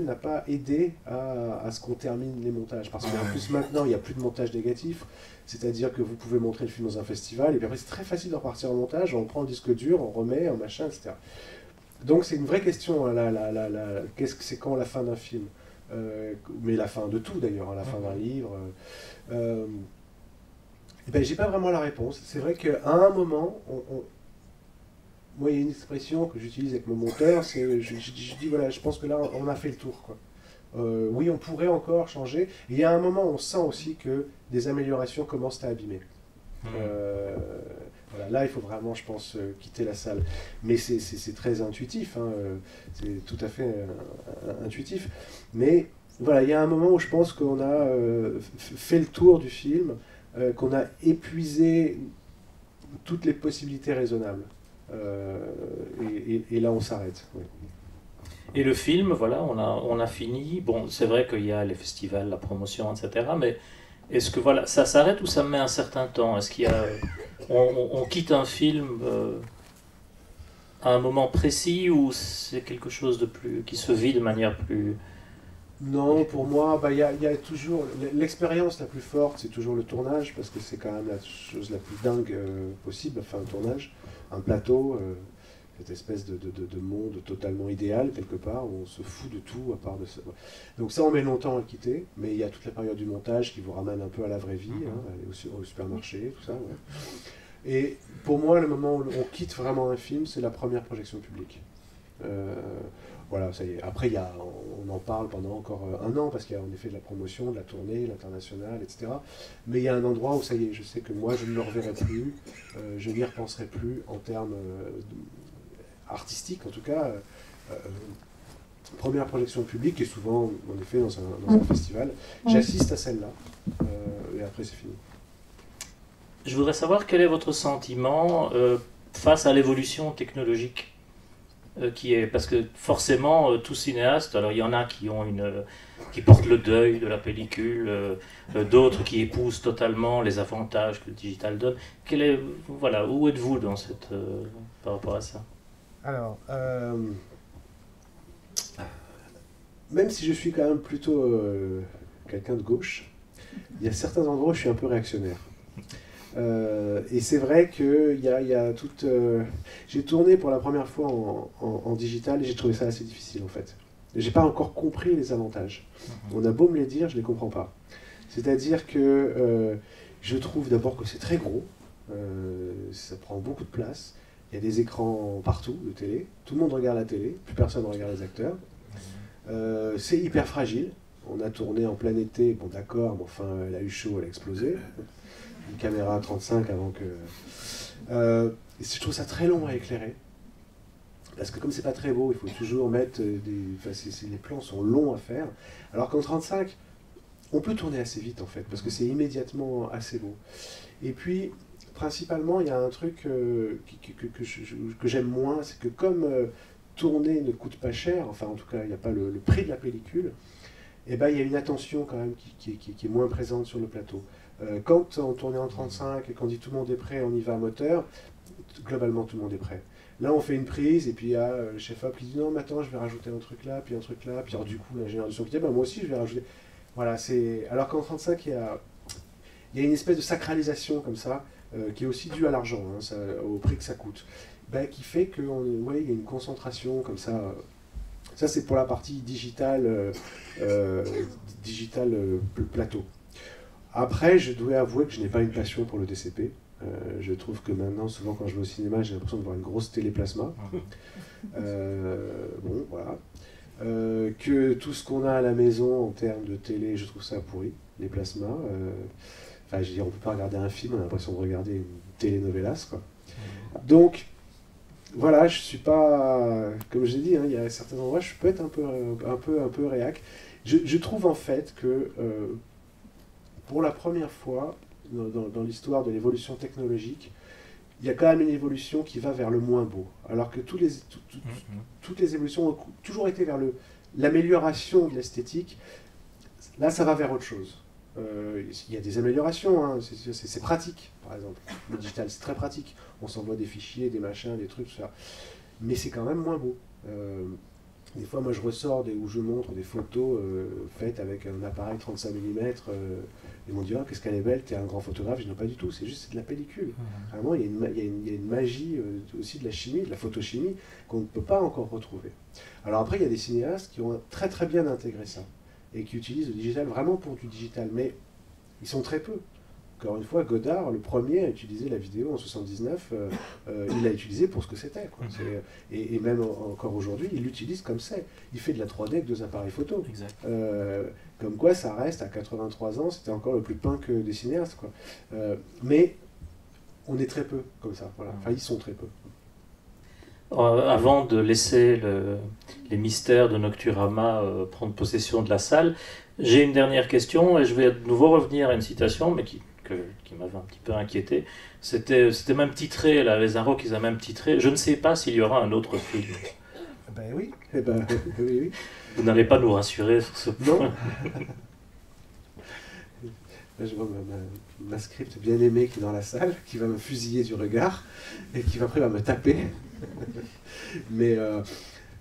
Speaker 3: n'a pas aidé à ce qu'on termine les montages, parce qu'en plus maintenant, il n'y a plus de montage négatif, c'est-à-dire que vous pouvez montrer le film dans un festival, et puis après, c'est très facile de repartir en montage, on prend le disque dur, on remet, un machin, etc. Donc, c'est une vraie question. Qu'est-ce que c'est quand la fin d'un film? Mais la fin de tout d'ailleurs, la fin d'un livre. J'ai pas vraiment la réponse. C'est vrai qu'à un moment, moi il y a une expression que j'utilise avec mon monteur, c'est je dis voilà, je pense que là on a fait le tour, quoi. Oui, on pourrait encore changer. Et il y a un moment où on sent aussi que des améliorations commencent à abîmer. Voilà, là, il faut vraiment, je pense, quitter la salle. Mais c'est très intuitif, hein, c'est tout à fait intuitif. Mais voilà, il y a un moment où je pense qu'on a fait le tour du film, qu'on a épuisé toutes les possibilités raisonnables. Et là, on s'arrête. Oui.
Speaker 2: Et le film, voilà, on a fini. Bon, c'est vrai qu'il y a les festivals, la promotion, etc. Mais Est-ce que voilà, ça s'arrête ou ça met un certain temps? Est-ce qu'il y a, on quitte un film à un moment précis ou c'est quelque chose de plus qui se vit de manière plus...
Speaker 3: Non, pour moi, il y a toujours l'expérience la plus forte, c'est toujours le tournage parce que c'est quand même la chose la plus dingue possible. Enfin, un tournage, un plateau, cette espèce de monde totalement idéal quelque part où on se fout de tout à part de ça. Donc ça, on met longtemps à le quitter, mais il y a toute la période du montage qui vous ramène un peu à la vraie vie, aller au supermarché, tout ça. Ouais. Et pour moi, le moment où on quitte vraiment un film, c'est la première projection publique. Voilà, ça y est. Après, on en parle pendant encore un an, parce qu'il y a en effet de la promotion, de la tournée, l'international, etc. Mais il y a un endroit où ça y est, je sais que moi, je ne le reverrai plus, je n'y repenserai plus en termes artistiques, en tout cas. Première projection publique, et souvent, en effet, dans un festival. J'assiste à celle-là, et après, c'est fini.
Speaker 2: Je voudrais savoir quel est votre sentiment face à l'évolution technologique qui est, parce que forcément tout cinéaste, alors il y en a qui portent le deuil de la pellicule, d'autres qui épousent totalement les avantages que le digital donne. Voilà, où êtes-vous dans par rapport à ça?
Speaker 3: Alors, même si je suis quand même plutôt quelqu'un de gauche, il y a certains endroits où je suis un peu réactionnaire. Et c'est vrai qu'il y a toute... j'ai tourné pour la première fois en digital et j'ai trouvé ça assez difficile en fait. J'ai pas encore compris les avantages. On a beau me les dire, je les comprends pas. C'est-à-dire que je trouve d'abord que c'est très gros, ça prend beaucoup de place, il y a des écrans partout de télé, tout le monde regarde la télé, plus personne ne regarde les acteurs. C'est hyper fragile, on a tourné en plein été, bon d'accord, mais enfin elle a eu chaud, elle a explosé. Une caméra à 35 avant que... je trouve ça très long à éclairer. Parce que comme c'est pas très beau, il faut toujours mettre les plans sont longs à faire. Alors qu'en 35, on peut tourner assez vite en fait, parce que c'est immédiatement assez beau. Et puis, principalement, il y a un truc que j'aime moins, c'est que comme tourner ne coûte pas cher, enfin en tout cas, il n'y a pas le prix de la pellicule, et ben, il y a une attention quand même qui est moins présente sur le plateau. Quand on tournait en 35 et qu'on dit tout le monde est prêt, on y va à moteur, globalement tout le monde est prêt. Là on fait une prise et puis il y a le chef-op qui dit non mais attends je vais rajouter un truc là, puis alors du coup l'ingénieur du son qui dit bah, moi aussi je vais rajouter. Voilà, alors qu'en 35 il y a une espèce de sacralisation comme ça, qui est aussi due à l'argent, hein, au prix que ça coûte, qui fait qu'il y a une concentration comme ça. Ça c'est pour la partie digitale, plateau. Après, je dois avouer que je n'ai pas une passion pour le DCP. Je trouve que maintenant, souvent quand je vais au cinéma, j'ai l'impression de voir une grosse téléplasma. Bon, voilà. Que tout ce qu'on a à la maison en termes de télé, je trouve ça pourri, les plasmas. Enfin, je veux dire, on ne peut pas regarder un film, on a l'impression de regarder une télénovelas, quoi. Donc, voilà, je suis pas... Comme je l'ai dit, hein, il y a certains endroits, je peux être un peu réac. Je trouve en fait que... pour la première fois dans l'histoire de l'évolution technologique, il y a quand même une évolution qui va vers le moins beau. Alors que toutes les évolutions ont toujours été vers l'amélioration de l'esthétique. Là, ça va vers autre chose. Il y a des améliorations, hein, c'est pratique, par exemple. Le digital, c'est très pratique. On s'envoie des fichiers, des machins, des trucs, tout ça. Mais c'est quand même moins beau. Des fois, moi, je ressors où je montre des photos faites avec un appareil 35 mm. Ils m'ont dit « qu'est-ce qu'elle est belle, t'es un grand photographe ». Je dis « non, pas du tout, c'est juste de la pellicule ». Vraiment, il y a une magie aussi de la chimie, de la photochimie, qu'on ne peut pas encore retrouver. Alors après, il y a des cinéastes qui ont très très bien intégré ça, et qui utilisent le digital vraiment pour du digital, mais ils sont très peu. Encore une fois, Godard, le premier à utiliser la vidéo en 79, il l'a utilisé pour ce que c'était. Et même encore aujourd'hui, il l'utilise comme c'est. Il fait de la 3D avec 2 appareils photo. Comme quoi, ça reste, à 83 ans, c'était encore le plus punk des cinéastes, quoi. Mais on est très peu comme ça. Voilà. Enfin, ils sont très peu.
Speaker 2: Avant de laisser les mystères de Nocturama prendre possession de la salle, j'ai une dernière question, et je vais de nouveau revenir à une citation, mais qui m'avait un petit peu inquiété. C'était même titré, là, les Inrocks, ils ont même titré « Je ne sais pas s'il y aura un autre film ».
Speaker 3: Ben oui, oui.
Speaker 2: Vous n'allez pas nous rassurer sur ce point.
Speaker 3: Là, je vois ma script bien-aimée qui est dans la salle, qui va me fusiller du regard, et qui après va me taper. Mais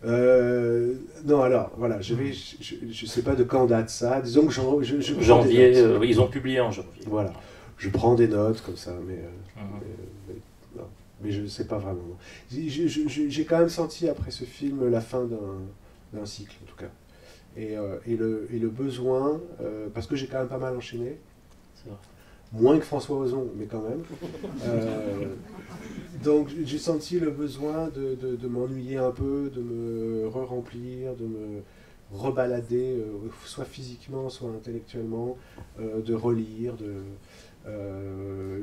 Speaker 3: non, alors, voilà, je sais pas de quand date ça. Disons que
Speaker 2: janvier, ils ont publié en janvier.
Speaker 3: Voilà, je prends des notes comme ça, mais je ne sais pas vraiment. J'ai quand même senti après ce film la fin d'un cycle, en tout cas. Et le besoin, parce que j'ai quand même pas mal enchaîné, moins que François Ozon, mais quand même. Donc j'ai senti le besoin de m'ennuyer un peu, de me re-remplir, de me rebalader, soit physiquement, soit intellectuellement, de relire,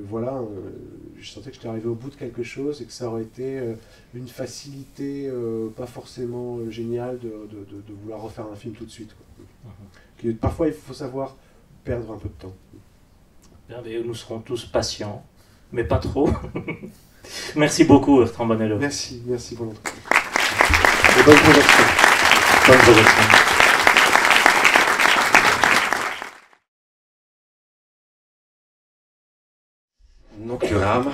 Speaker 3: voilà, je sentais que j'étais arrivé au bout de quelque chose et que ça aurait été une facilité pas forcément géniale de vouloir refaire un film tout de suite, quoi. Parfois, il faut savoir perdre un peu de temps.
Speaker 2: Bien, mais nous serons tous patients, mais pas trop. Merci beaucoup, Bertrand Bonello.
Speaker 3: Merci pour l'entretien. Et bonne projection.
Speaker 2: Bonne projection.
Speaker 1: Nocturame,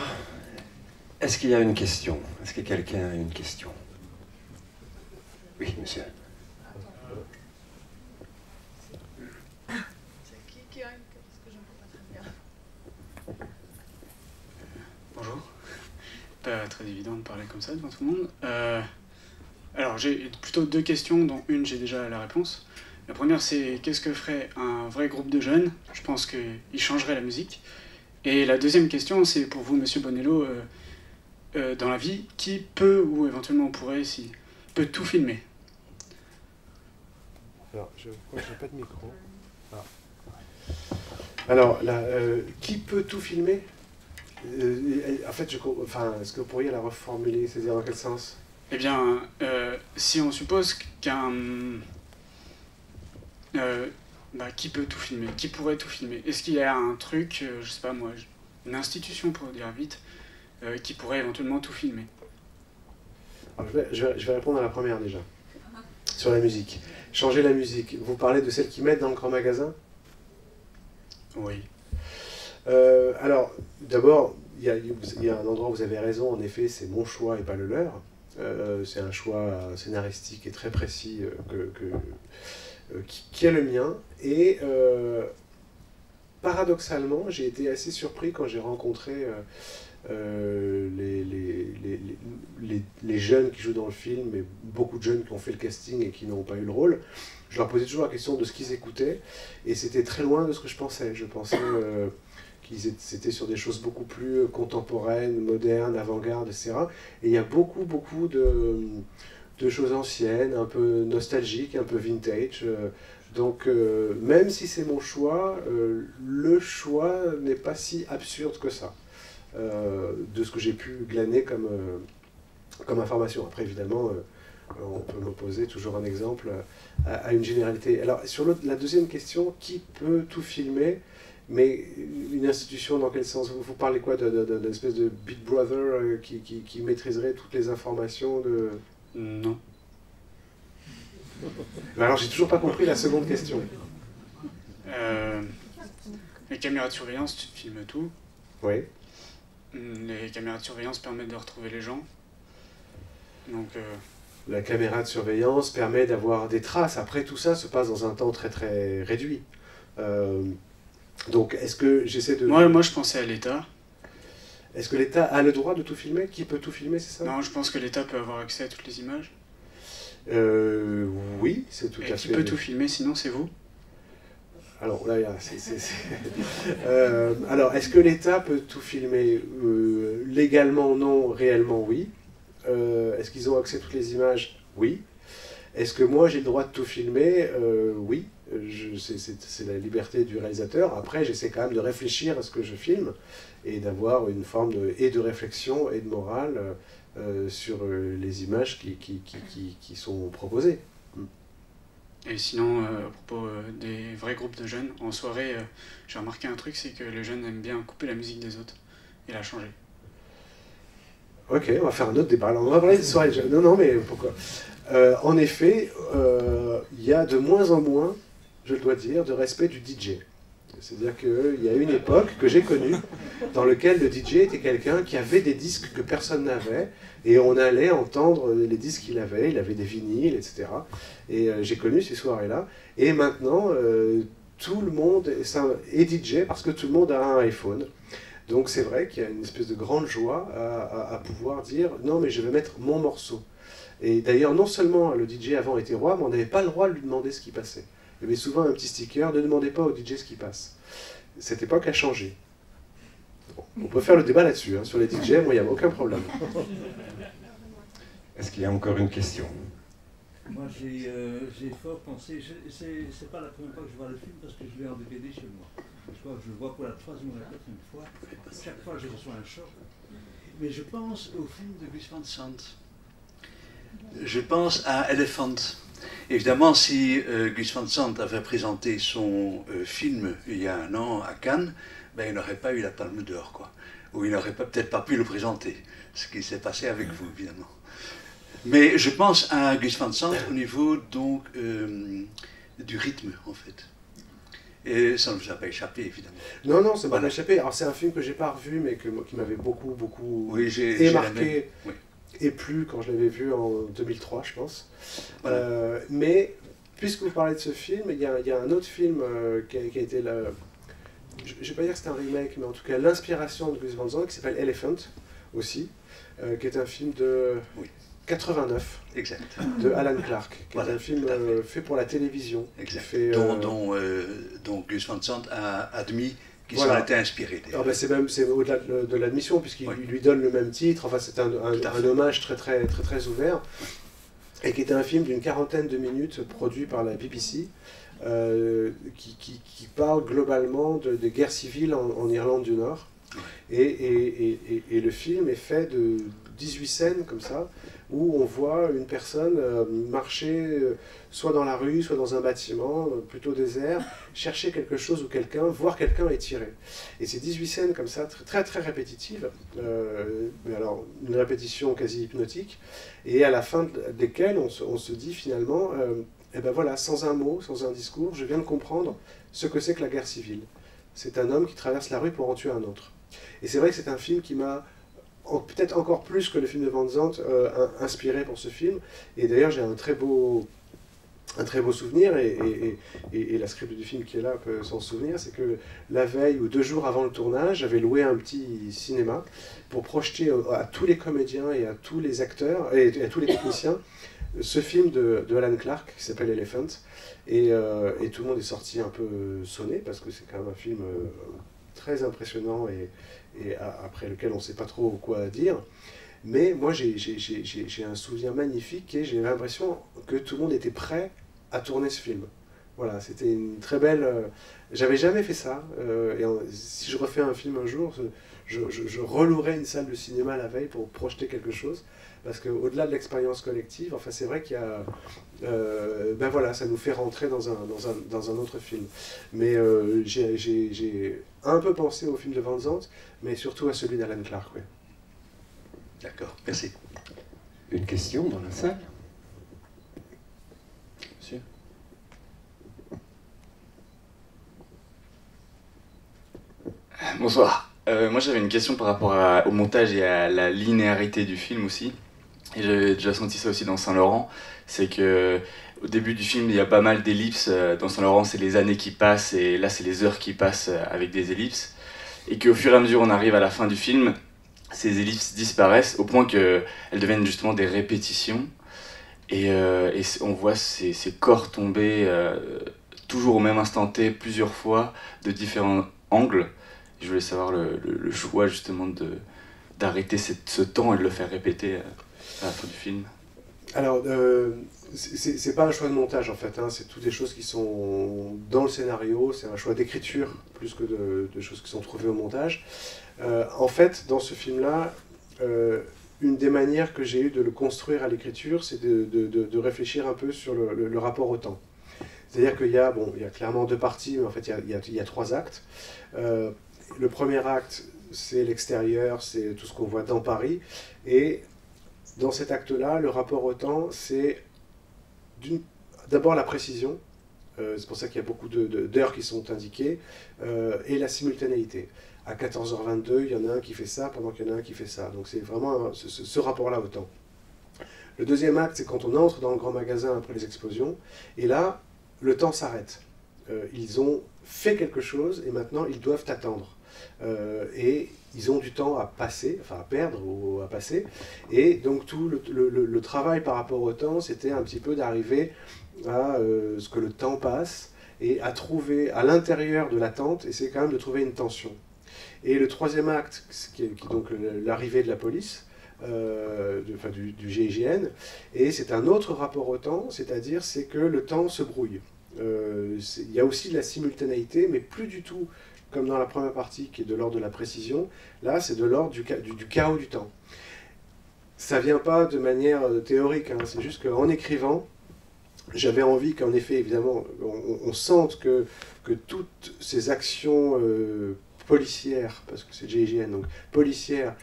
Speaker 1: est-ce qu'il y a une question? Est-ce que quelqu'un a une question? Oui, monsieur.
Speaker 4: Bonjour. Pas très évident de parler comme ça devant tout le monde. Alors j'ai plutôt deux questions, dont une j'ai déjà la réponse. La première c'est qu'est-ce que ferait un vrai groupe de jeunes? Je pense qu'il changerait la musique. Et la deuxième question c'est pour vous, monsieur Bonello, dans la vie, qui peut, ou éventuellement pourrait, peut tout filmer?
Speaker 3: Alors, je crois que j'ai pas de micro. Ah. Alors, là, qui peut tout filmer? En fait, est-ce que vous pourriez la reformuler? C'est-à-dire dans quel sens?
Speaker 4: Eh bien, si on suppose qu'un... qui peut tout filmer? Qui pourrait tout filmer? Est-ce qu'il y a un truc, je sais pas moi, une institution pour dire vite, qui pourrait éventuellement tout filmer?
Speaker 3: Alors, je vais répondre à la première déjà, sur la musique. Changer la musique. Vous parlez de celle qu'ils mettent dans le grand magasin?
Speaker 4: Oui.
Speaker 3: Alors, d'abord, il y a un endroit où vous avez raison, en effet, c'est mon choix et pas le leur. C'est un choix scénaristique et très précis qui est le mien. Et paradoxalement, j'ai été assez surpris quand j'ai rencontré les jeunes qui jouent dans le film, et beaucoup de jeunes qui ont fait le casting et qui n'ont pas eu le rôle. Je leur posais toujours la question de ce qu'ils écoutaient, et c'était très loin de ce que je pensais. Je pensais qu'ils étaient sur des choses beaucoup plus contemporaines, modernes, avant-garde, etc. Et il y a beaucoup de choses anciennes, un peu nostalgiques, un peu vintage. Donc même si c'est mon choix, le choix n'est pas si absurde que ça, de ce que j'ai pu glaner comme information. Après, évidemment, on peut m'opposer toujours un exemple à une généralité. Alors, sur la deuxième question, qui peut tout filmer? Mais une institution, dans quel sens? Vous parlez quoi, d'une espèce de Big Brother qui maîtriserait toutes les informations de...
Speaker 4: Non.
Speaker 3: Alors, j'ai toujours pas compris la seconde question.
Speaker 4: Les caméras de surveillance, tu filmes tout.
Speaker 3: Oui.
Speaker 4: Les caméras de surveillance permettent de retrouver les gens. Donc...
Speaker 3: La caméra de surveillance permet d'avoir des traces. Après, tout ça se passe dans un temps très très réduit. Donc, est-ce que j'essaie de...
Speaker 4: Moi, je pensais à l'État.
Speaker 3: Est-ce que l'État a le droit de tout filmer? Qui peut tout filmer, c'est ça?
Speaker 4: Non, je pense que l'État peut avoir accès à toutes les images.
Speaker 3: Oui, c'est tout à fait...
Speaker 4: Et qui peut tout filmer, sinon c'est vous?
Speaker 3: Alors, là, alors, est-ce que l'État peut tout filmer? Légalement, non. Réellement, oui. Est-ce qu'ils ont accès à toutes les images? Oui. Est-ce que moi, j'ai le droit de tout filmer? Oui. C'est la liberté du réalisateur. Après, j'essaie quand même de réfléchir à ce que je filme et d'avoir une forme de réflexion et de morale sur les images qui sont proposées.
Speaker 4: Et sinon, à propos des vrais groupes de jeunes, en soirée, j'ai remarqué un truc, c'est que les jeunes aiment bien couper la musique des autres et la changer.
Speaker 3: Ok, on va faire un autre débat. Alors, on va parler de soirée de jeunes. Non, mais pourquoi? En effet, il y a de moins en moins, je dois dire, de respect du DJ. C'est-à-dire qu'il y a une époque que j'ai connue dans laquelle le DJ était quelqu'un qui avait des disques que personne n'avait, et on allait entendre les disques qu'il avait, il avait des vinyles, etc. Et j'ai connu ces soirées-là. Et maintenant, tout le monde est DJ parce que tout le monde a un iPhone. Donc c'est vrai qu'il y a une espèce de grande joie à pouvoir dire « Non, mais je vais mettre mon morceau ». Et d'ailleurs, non seulement le DJ avant était roi, mais on n'avait pas le droit de lui demander ce qui passait. Il y avait souvent un petit sticker « Ne demandez pas au DJ ce qui passe ». Cette époque a changé. Bon, on peut faire le débat là-dessus, hein, sur les DJ, moi il n'y a aucun problème.
Speaker 1: Est-ce qu'il y a encore une question?
Speaker 5: Moi j'ai fort pensé, c'est pas la première fois que je vois le film parce que je l'ai en DVD chez moi. Je crois que je le vois pour la troisième ou la quatrième fois. Chaque fois je reçois un choc. Mais je pense au film de Gus Van Sant. Je pense à Elephant. Évidemment, si Gus Van Sant avait présenté son film il y a un an à Cannes, ben, il n'aurait pas eu la Palme d'Or, quoi. Ou il n'aurait peut-être pas pu le présenter, ce qui s'est passé avec vous, évidemment. Mais je pense à Gus Van Sant au niveau donc, du rythme, en fait. Et ça ne vous a pas échappé, évidemment.
Speaker 3: Non, non, ça m'a
Speaker 5: Voilà.
Speaker 3: pas échappé. Alors c'est un film que j'ai pas revu, mais qui m'avait beaucoup
Speaker 5: Oui, j'ai
Speaker 3: marqué
Speaker 5: oui.
Speaker 3: et plu quand je l'avais vu en 2003, je pense.
Speaker 5: Voilà.
Speaker 3: Mais puisque vous parlez de ce film, il y a un autre film qui a été là. Je ne vais pas dire que c'est un remake, mais en tout cas l'inspiration de Gus Van Sant, qui s'appelle Elephant aussi, qui est un film de 89,
Speaker 5: Exact.
Speaker 3: de Alan Clark, qui
Speaker 5: Voilà,
Speaker 3: est un film
Speaker 5: tout à fait.
Speaker 3: fait pour la télévision.
Speaker 5: Exact.
Speaker 3: Fait,
Speaker 5: dont Gus Van Sant a admis qu'il
Speaker 3: Voilà.
Speaker 5: s'en était inspiré.
Speaker 3: Alors ben c'est au-delà de l'admission, puisqu'il
Speaker 5: Oui.
Speaker 3: lui donne le même titre. Enfin, c'est un
Speaker 5: fait.
Speaker 3: hommage très ouvert, et qui était un film d'une 40aine de minutes produit par la BBC, qui parle globalement de guerre civile en Irlande du Nord. Et le film est fait de 18 scènes comme ça, où on voit une personne marcher soit dans la rue, soit dans un bâtiment, plutôt désert, chercher quelque chose ou quelqu'un, voir quelqu'un et tirer. Et ces 18 scènes comme ça, très répétitives, mais alors une répétition quasi hypnotique, et à la fin desquelles on se dit finalement, eh ben voilà, sans un mot, sans un discours, je viens de comprendre ce que c'est que la guerre civile. C'est un homme qui traverse la rue pour en tuer un autre. Et c'est vrai que c'est un film qui m'a, peut-être encore plus que le film de Van Sant, inspiré pour ce film. Et d'ailleurs, j'ai un très beau souvenir, et la script du film qui est là peut s'en souvenir, c'est que la veille ou 2 jours avant le tournage, j'avais loué un petit cinéma pour projeter à tous les comédiens et à tous les acteurs et à tous les techniciens ce film de Alan Clark qui s'appelle Elephant. Et tout le monde est sorti un peu sonné, parce que c'est quand même un film très impressionnant et après lequel on ne sait pas trop quoi dire. Mais moi, j'ai un souvenir magnifique, et j'ai l'impression que tout le monde était prêt à tourner ce film. Voilà, c'était une très belle... J'avais jamais fait ça. Si je refais un film un jour, je relouerai une salle de cinéma la veille pour projeter quelque chose. Parce qu'au-delà de l'expérience collective, enfin, c'est vrai qu'il y a... ben voilà, ça nous fait rentrer dans un autre film. Mais j'ai un peu pensé au film de Van Sant, mais surtout à celui d'Alan Clark. Ouais.
Speaker 5: D'accord, merci.
Speaker 1: Une question dans la salle? Monsieur?
Speaker 6: Bonsoir. Moi j'avais une question par rapport au montage et à la linéarité du film aussi. Et j'avais déjà senti ça aussi dans Saint-Laurent. C'est que au début du film il y a pas mal d'ellipses. Dans Saint-Laurent c'est les années qui passent et là c'est les heures qui passent avec des ellipses. Et qu'au fur et à mesure on arrive à la fin du film, ces ellipses disparaissent au point qu'elles deviennent justement des répétitions. Et on voit ces corps tomber toujours au même instant T plusieurs fois de différents angles. Je voulais savoir le choix justement d'arrêter ce temps et de le faire répéter à la fin du film.
Speaker 3: Alors, c'est pas un choix de montage en fait, hein, c'est toutes des choses qui sont dans le scénario, c'est un choix d'écriture plus que de choses qui sont trouvées au montage. En fait, dans ce film-là, une des manières que j'ai eu de le construire à l'écriture, c'est de réfléchir un peu sur le rapport au temps. C'est-à-dire qu'il y a clairement 2 parties, mais en fait il y a 3 actes. Le premier acte, c'est l'extérieur, c'est tout ce qu'on voit dans Paris. Et dans cet acte-là, le rapport au temps, c'est d'abord la précision, c'est pour ça qu'il y a beaucoup d'heures qui sont indiquées, et la simultanéité. À 14h22, il y en a un qui fait ça, pendant qu'il y en a un qui fait ça. Donc c'est vraiment ce rapport-là au temps. Le deuxième acte, c'est quand on entre dans le grand magasin après les explosions, et là, le temps s'arrête. Ils ont fait quelque chose, et maintenant, ils doivent attendre. Et ils ont du temps à passer, enfin à perdre ou à passer. Et donc tout le travail par rapport au temps, c'était un petit peu d'arriver à ce que le temps passe, et à trouver à l'intérieur de l'attente, et c'est quand même de trouver une tension. Et le troisième acte, qui est donc l'arrivée de la police, du GIGN, et c'est un autre rapport au temps, c'est-à-dire c'est que le temps se brouille. Il y a aussi de la simultanéité, mais plus du tout comme dans la première partie qui est de l'ordre de la précision. Là, c'est de l'ordre du chaos du temps. Ça vient pas de manière théorique, hein, c'est juste qu'en écrivant, j'avais envie qu'en effet, évidemment, on sente que toutes ces actions policières, parce que c'est GIGN, donc policières,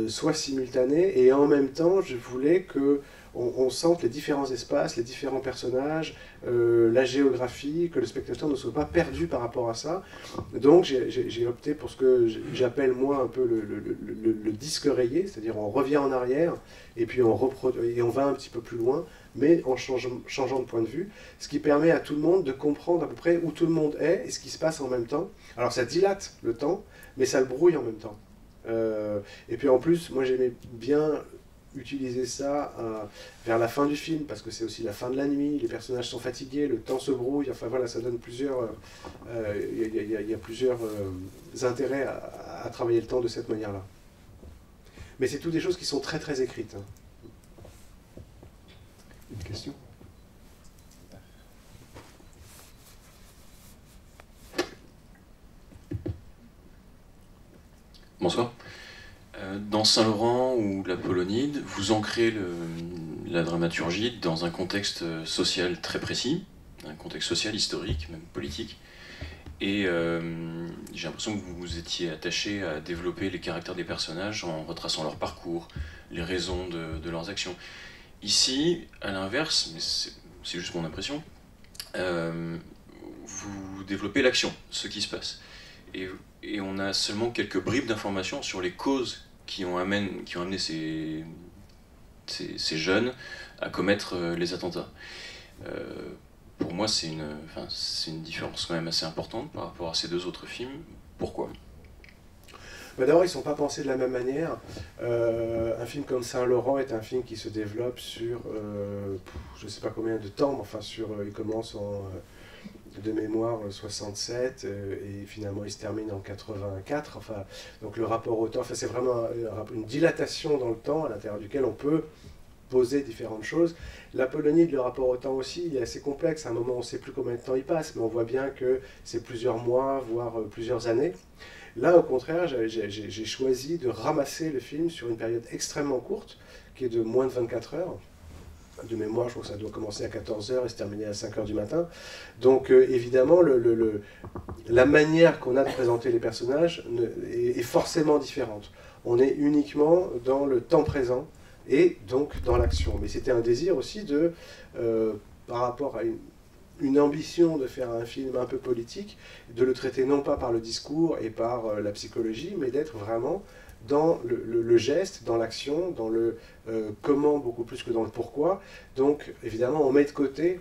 Speaker 3: soient simultanées, et en même temps, je voulais qu'on sente les différents espaces, les différents personnages, la géographie, que le spectateur ne soit pas perdu par rapport à ça. Donc j'ai opté pour ce que j'appelle moi un peu le disque rayé, c'est-à-dire on revient en arrière, et puis on va un petit peu plus loin, mais en changeant de point de vue, ce qui permet à tout le monde de comprendre à peu près où tout le monde est et ce qui se passe en même temps. Alors ça dilate le temps, mais ça le brouille en même temps. Et puis en plus, moi j'aimais bien utiliser ça vers la fin du film, parce que c'est aussi la fin de la nuit, les personnages sont fatigués, le temps se brouille, enfin voilà, ça donne plusieurs... Il y a plusieurs intérêts à travailler le temps de cette manière-là. Mais c'est toutes des choses qui sont très très écrites. Hein. Une question ?
Speaker 1: Bonsoir. Dans Saint-Laurent ou la Polonide, vous ancrez la dramaturgie dans un contexte social très précis, un contexte social, historique, même politique. Et j'ai l'impression que vous étiez attaché à développer les caractères des personnages en retraçant leur parcours, les raisons de leurs actions. Ici, à l'inverse, mais c'est juste mon impression, vous développez l'action, ce qui se passe. Et on a seulement quelques bribes d'informations sur les causes qui ont amené ces jeunes à commettre les attentats. Pour moi, c'est une différence quand même assez importante par rapport à ces deux autres films. Pourquoi ?
Speaker 3: D'abord, ils ne sont pas pensés de la même manière. Un film comme Saint-Laurent est un film qui se développe sur, je ne sais pas combien de temps, mais enfin, il commence de mémoire 67, et finalement il se termine en 84. Enfin, donc le rapport au temps, enfin, c'est vraiment une dilatation dans le temps à l'intérieur duquel on peut poser différentes choses. La Polonide, le rapport au temps aussi, il est assez complexe. À un moment, on ne sait plus combien de temps il passe, mais on voit bien que c'est plusieurs mois, voire plusieurs années. Là, au contraire, j'ai choisi de ramasser le film sur une période extrêmement courte, qui est de moins de 24 heures. De mémoire, je crois que ça doit commencer à 14h et se terminer à 5h du matin. Donc, évidemment, la manière qu'on a de présenter les personnages est forcément différente. On est uniquement dans le temps présent, et donc dans l'action. Mais c'était un désir aussi par rapport à une ambition de faire un film un peu politique, de le traiter non pas par le discours et par la psychologie, mais d'être vraiment dans le geste, dans l'action, dans le comment beaucoup plus que dans le pourquoi. Donc évidemment, on met de côté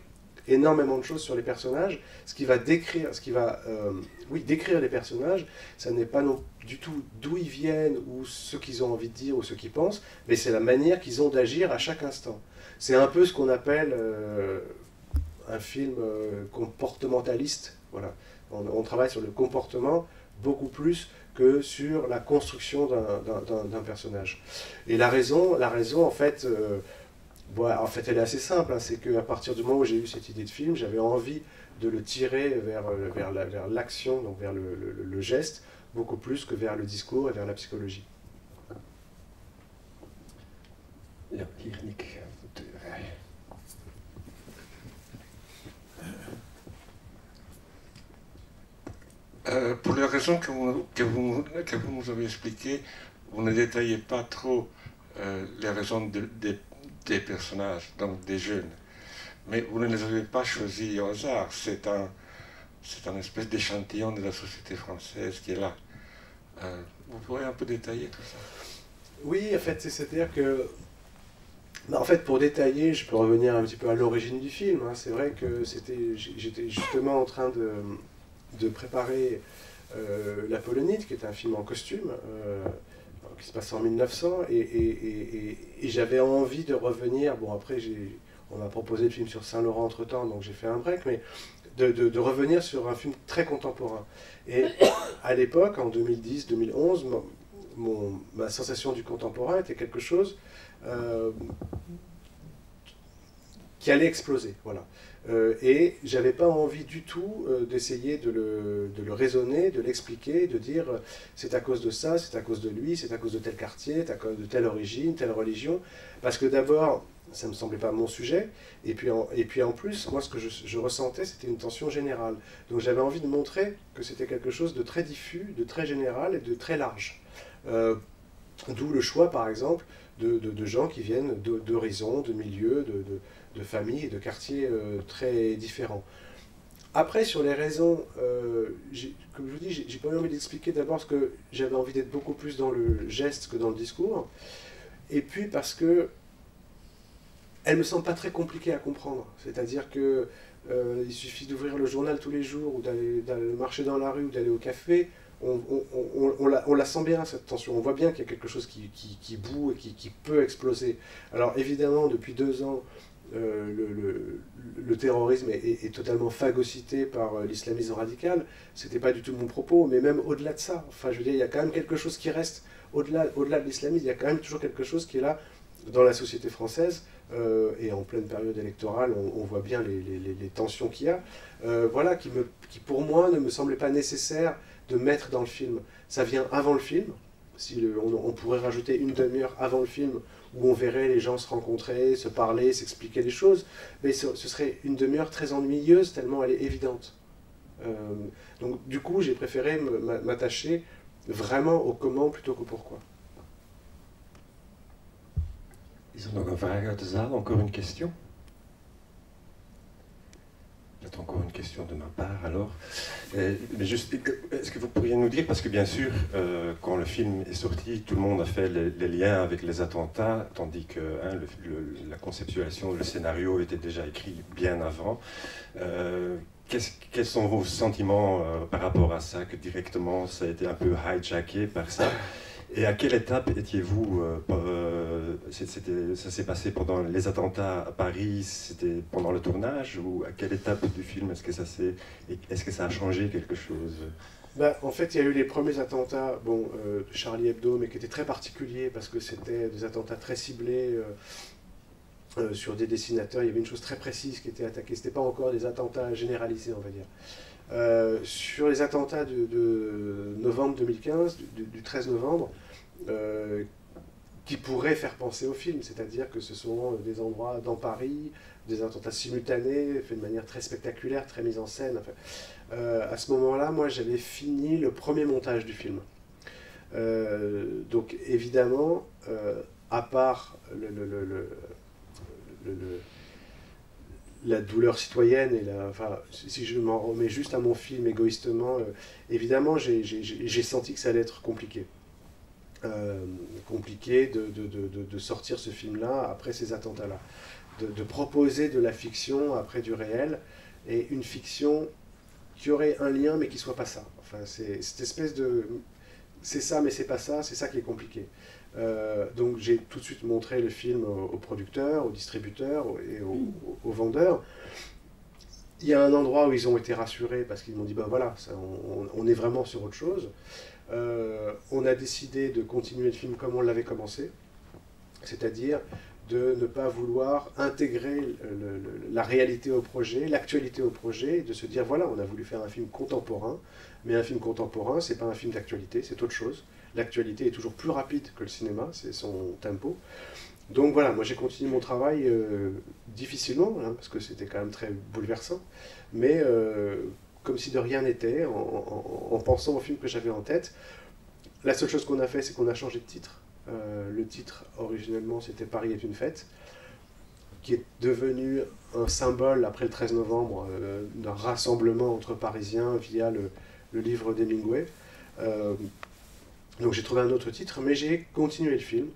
Speaker 3: énormément de choses sur les personnages, ce qui va décrire les personnages. Ça n'est pas non du tout d'où ils viennent ou ce qu'ils ont envie de dire ou ce qu'ils pensent, mais c'est la manière qu'ils ont d'agir à chaque instant. C'est un peu ce qu'on appelle un film comportementaliste. Voilà. On travaille sur le comportement beaucoup plus que sur la construction d'un personnage. Et la raison en fait, elle est assez simple, hein, c'est qu'à partir du moment où j'ai eu cette idée de film, j'avais envie de le tirer vers l'action, donc vers le geste, beaucoup plus que vers le discours et vers la psychologie.
Speaker 1: Ja, hier, Nick.
Speaker 7: Pour les raisons que vous nous avez expliquées, vous ne détaillez pas trop les raisons des personnages, donc des jeunes. mais vous ne les avez pas choisis au hasard. C'est un espèce d'échantillon de la société française qui est là. Vous pourrez un peu détailler tout ça?
Speaker 3: Oui, en fait, c'est-à-dire que... En fait, pour détailler, je peux revenir un petit peu à l'origine du film. Hein. C'est vrai que j'étais justement en train de préparer L'Apollonide, qui est un film en costume, qui se passe en 1900, et j'avais envie de revenir. Bon, après, on m'a proposé le film sur Saint-Laurent entre-temps, donc j'ai fait un break, mais de revenir sur un film très contemporain. Et à l'époque, en 2010-2011, ma sensation du contemporain était quelque chose qui allait exploser, voilà. Et j'avais pas envie du tout d'essayer de le raisonner, de l'expliquer, de dire c'est à cause de ça, c'est à cause de lui, c'est à cause de tel quartier, c'est à cause de telle origine, telle religion, parce que d'abord, ça me semblait pas mon sujet, et puis en plus, moi ce que je ressentais, c'était une tension générale. Donc j'avais envie de montrer que c'était quelque chose de très diffus, de très général et de très large. D'où le choix, par exemple, de gens qui viennent d'horizons, de milieux, de familles et de quartiers très différents. Après, sur les raisons, comme je vous dis, j'ai pas envie d'expliquer d'abord parce que j'avais envie d'être beaucoup plus dans le geste que dans le discours, et puis parce que elle me semble pas très compliquée à comprendre. C'est-à-dire que il suffit d'ouvrir le journal tous les jours, ou d'aller marcher dans la rue, ou d'aller au café. On la sent bien, cette tension. On voit bien qu'il y a quelque chose qui bout et qui peut exploser. Alors évidemment, depuis 2 ans, le terrorisme est totalement phagocyté par l'islamisme radical. C'était pas du tout mon propos, mais même au-delà de ça, enfin je veux dire, il y a quand même quelque chose qui reste au-delà de l'islamisme. Il y a quand même toujours quelque chose qui est là dans la société française, et en pleine période électorale, on voit bien les tensions qu'il y a. Voilà, qui pour moi ne me semblait pas nécessaire de mettre dans le film. Ça vient avant le film. On pourrait rajouter une demi-heure avant le film où on verrait les gens se rencontrer, se parler, s'expliquer des choses, mais ce serait une demi-heure très ennuyeuse tellement elle est évidente. Donc du coup, j'ai préféré m'attacher vraiment au comment plutôt qu'au pourquoi.
Speaker 8: Is er nog een vraag uit de zaal? Encore une question? Peut-être encore une question de ma part alors. Mais juste, est-ce que vous pourriez nous dire, parce que bien sûr, quand le film est sorti, tout le monde a fait les liens avec les attentats, tandis que la conceptualisation, le scénario était déjà écrit bien avant. Quels sont vos sentiments par rapport à ça, que directement ça a été un peu hijacké par ça? Et à quelle étape étiez-vous ça s'est passé pendant les attentats à Paris, c'était pendant le tournage, ou à quelle étape du film est-ce que ça a changé quelque chose?
Speaker 3: En fait, il y a eu les premiers attentats, de Charlie Hebdo, mais qui étaient très particuliers parce que c'était des attentats très ciblés sur des dessinateurs. Il y avait une chose très précise qui était attaquée. C'était pas encore des attentats généralisés, on va dire. Sur les attentats de novembre 2015, du 13 novembre, qui pourraient faire penser au film, c'est-à-dire que ce sont des endroits dans Paris, des attentats simultanés, faits de manière très spectaculaire, très mise en scène. Enfin, à ce moment-là, moi, j'avais fini le premier montage du film. Donc, évidemment, à part la douleur citoyenne, si je m'en remets juste à mon film égoïstement, évidemment, j'ai senti que ça allait être compliqué. Compliqué de sortir ce film-là après ces attentats-là. De proposer de la fiction après du réel, et une fiction qui aurait un lien mais qui ne soit pas ça. Enfin, c'est cette espèce de... C'est ça mais c'est pas ça, c'est ça qui est compliqué. Donc j'ai tout de suite montré le film aux producteurs, aux distributeurs et aux vendeurs. Il y a un endroit où ils ont été rassurés parce qu'ils m'ont dit voilà, on est vraiment sur autre chose. On a décidé de continuer le film comme on l'avait commencé, c'est-à-dire de ne pas vouloir intégrer la réalité au projet, l'actualité au projet, et de se dire voilà, on a voulu faire un film contemporain, mais un film contemporain, c'est pas un film d'actualité, c'est autre chose. L'actualité est toujours plus rapide que le cinéma, c'est son tempo. Donc voilà, moi j'ai continué mon travail difficilement, parce que c'était quand même très bouleversant, mais comme si de rien n'était, en pensant au film que j'avais en tête. La seule chose qu'on a fait, c'est qu'on a changé de titre. Le titre, originellement, c'était « Paris est une fête ». qui est devenu un symbole, après le 13 novembre, d'un rassemblement entre Parisiens via le livre d'Hemingway. Donc j'ai trouvé un autre titre, mais j'ai continué le film,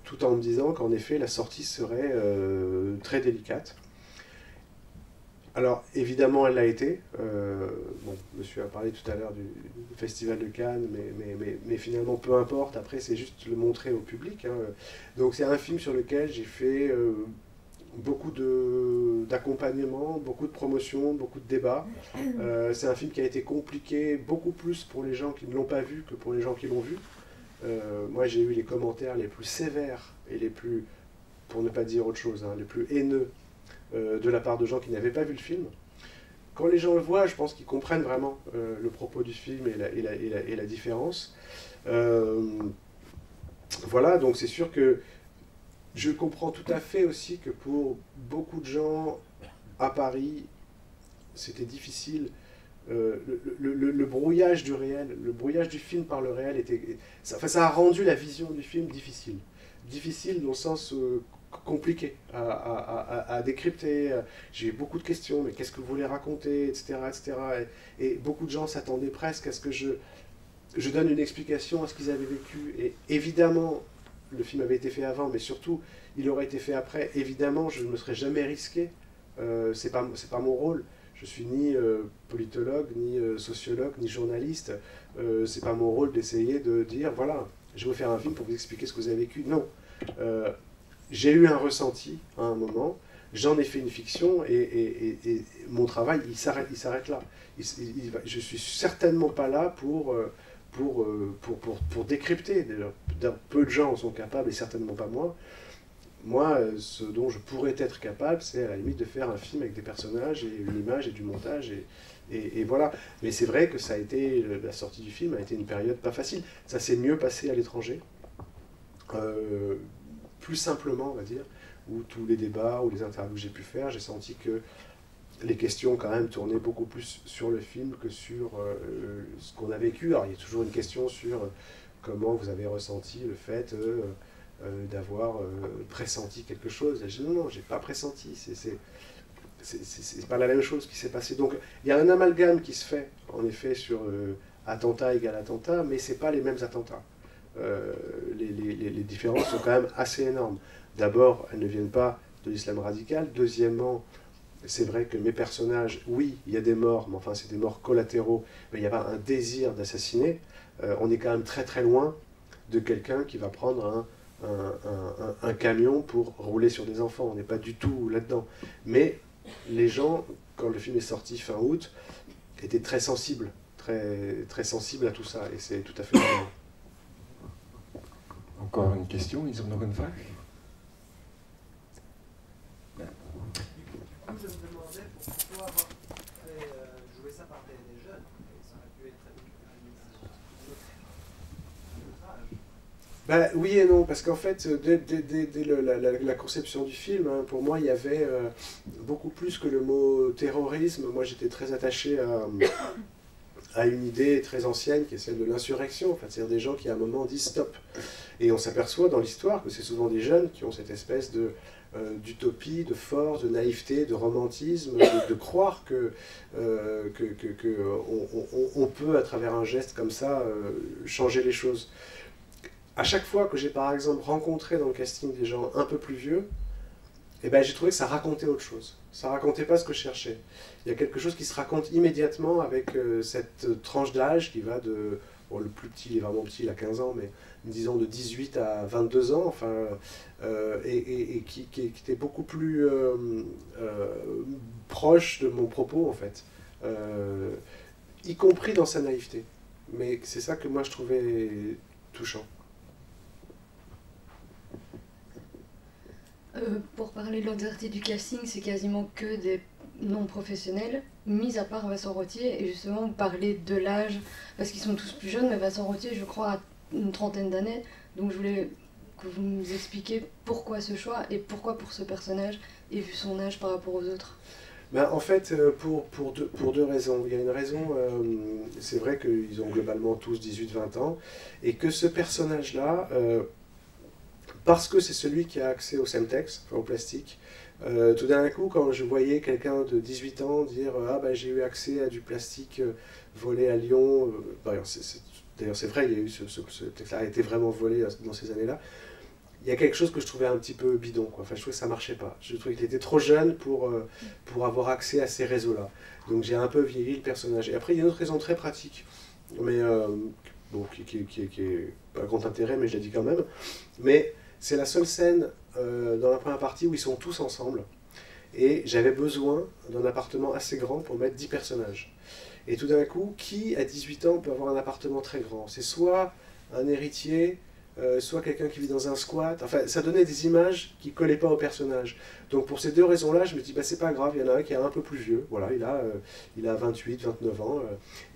Speaker 3: tout en me disant qu'en effet, la sortie serait très délicate. Alors, évidemment, elle l'a été. Bon, monsieur a parlé tout à l'heure du Festival de Cannes, mais finalement, peu importe. Après, c'est juste le montrer au public. Hein. Donc, c'est un film sur lequel j'ai fait beaucoup d'accompagnement, beaucoup de promotion, beaucoup de débats. C'est un film qui a été compliqué beaucoup plus pour les gens qui ne l'ont pas vu que pour les gens qui l'ont vu. Moi, j'ai eu les commentaires les plus sévères et les plus, pour ne pas dire autre chose, hein, les plus haineux de la part de gens qui n'avaient pas vu le film. Quand les gens le voient, je pense qu'ils comprennent vraiment le propos du film et la différence. Voilà, donc c'est sûr que je comprends tout à fait aussi que pour beaucoup de gens à Paris, c'était difficile. Le brouillage du réel, le brouillage du film par le réel, ça a rendu la vision du film difficile. Difficile dans le sens compliqué à décrypter. J'ai eu beaucoup de questions, mais qu'est-ce que vous voulez raconter, etc. etc. Et beaucoup de gens s'attendaient presque à ce que je donne une explication à ce qu'ils avaient vécu. Et évidemment, le film avait été fait avant, mais surtout, il aurait été fait après. Évidemment, je ne me serais jamais risqué. C'est pas mon rôle. Je suis ni politologue, ni sociologue, ni journaliste. C'est pas mon rôle d'essayer de dire, voilà, je vais vous faire un film pour vous expliquer ce que vous avez vécu. Non. J'ai eu un ressenti à un moment, j'en ai fait une fiction, et mon travail, il s'arrête là. Je suis certainement pas là pour décrypter. Peu de gens en sont capables, et certainement pas moi. Moi, ce dont je pourrais être capable, c'est à la limite de faire un film avec des personnages, et une image, et du montage, et voilà. Mais c'est vrai que ça a été, la sortie du film a été une période pas facile. Ça s'est mieux passé à l'étranger. Plus simplement, on va dire, où tous les débats ou les interviews que j'ai pu faire, j'ai senti que les questions quand même tournaient beaucoup plus sur le film que sur ce qu'on a vécu. Alors il y a toujours une question sur comment vous avez ressenti le fait d'avoir pressenti quelque chose. J'ai dit non, j'ai pas pressenti, c'est pas la même chose qui s'est passé. Donc il y a un amalgame qui se fait, en effet, sur attentat égale attentat, mais c'est pas les mêmes attentats. Les différences sont quand même assez énormes. D'abord, elles ne viennent pas de l'islam radical. Deuxièmement, c'est vrai que mes personnages, oui, il y a des morts, mais enfin c'est des morts collatéraux, mais il n'y a pas un désir d'assassiner. On est quand même très très loin de quelqu'un qui va prendre un camion pour rouler sur des enfants. On n'est pas du tout là-dedans. Mais les gens, quand le film est sorti fin août, étaient très sensibles, très sensibles à tout ça, et c'est tout à fait normal.
Speaker 8: Encore une question, is er nog een vraag?
Speaker 9: Je me demandais pourquoi avoir fait jouer ça par des jeunes, et ça aurait pu être un autre âge.
Speaker 3: Oui et non, parce qu'en fait, dès la conception du film, hein, pour moi, il y avait beaucoup plus que le mot terrorisme. Moi, j'étais très attaché à une idée très ancienne qui est celle de l'insurrection, c'est-à-dire des gens qui à un moment disent stop. Et on s'aperçoit dans l'histoire que c'est souvent des jeunes qui ont cette espèce d'utopie, de force, de naïveté, de romantisme, de croire que on peut, à travers un geste comme ça, changer les choses. À chaque fois que j'ai par exemple rencontré dans le casting des gens un peu plus vieux, j'ai trouvé que ça racontait autre chose. Ça racontait pas ce que je cherchais. Il y a quelque chose qui se raconte immédiatement avec cette tranche d'âge qui va de... Bon, le plus petit, il est vraiment petit, il a 15 ans, mais disons de 18 à 22 ans, enfin, et qui était beaucoup plus proche de mon propos, en fait. Y compris dans sa naïveté. Mais c'est ça que moi je trouvais touchant.
Speaker 10: Pour parler de l'entièreté du casting, c'est quasiment que des non-professionnels, mis à part Vincent Rottier, et justement parler de l'âge, parce qu'ils sont tous plus jeunes, mais Vincent Rottier, je crois, a une trentaine d'années, donc je voulais que vous nous expliquiez pourquoi ce choix, et pourquoi pour ce personnage, et vu son âge par rapport aux autres.
Speaker 3: En fait, pour deux raisons. Il y a une raison, c'est vrai qu'ils ont globalement tous 18-20 ans, et que ce personnage-là, parce que c'est celui qui a accès au Semtex, au plastique. Tout d'un coup, quand je voyais quelqu'un de 18 ans dire « Ah ben j'ai eu accès à du plastique volé à Lyon », d'ailleurs c'est vrai, il y a eu ce texte-là a été vraiment volé dans ces années-là. Il y a quelque chose que je trouvais un petit peu bidon, quoi. Enfin, je trouvais que ça marchait pas. Je trouvais qu'il était trop jeune pour avoir accès à ces réseaux-là. Donc j'ai un peu vieilli le personnage. Et après, il y a une autre raison très pratique, mais bon, qui est pas grand intérêt, mais je l'ai dit quand même. Mais c'est la seule scène dans la première partie où ils sont tous ensemble. Et j'avais besoin d'un appartement assez grand pour mettre 10 personnages. Et tout d'un coup, qui à 18 ans peut avoir un appartement très grand? C'est soit un héritier, soit quelqu'un qui vit dans un squat. Enfin, ça donnait des images qui ne collaient pas au personnage. Donc pour ces deux raisons-là, je me dis, bah, c'est pas grave, il y en a un qui est un peu plus vieux. Voilà, il a 28, 29 ans,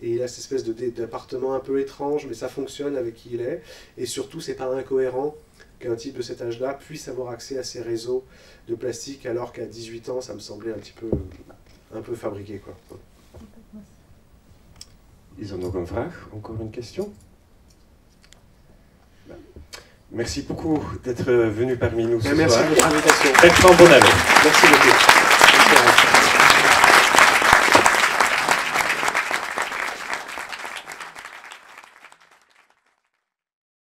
Speaker 3: et il a cette espèce d'appartement un peu étrange, mais ça fonctionne avec qui il est. Et surtout, c'est pas incohérent qu'un type de cet âge-là puisse avoir accès à ces réseaux de plastique, alors qu'à 18 ans, ça me semblait un peu fabriqué, quoi.
Speaker 8: Is er nog een vraag? Encore une question? Merci beaucoup d'être venu parmi nous ce soir.
Speaker 3: Merci de votre invitation.
Speaker 8: Bertrand Bonallet.
Speaker 3: Merci beaucoup.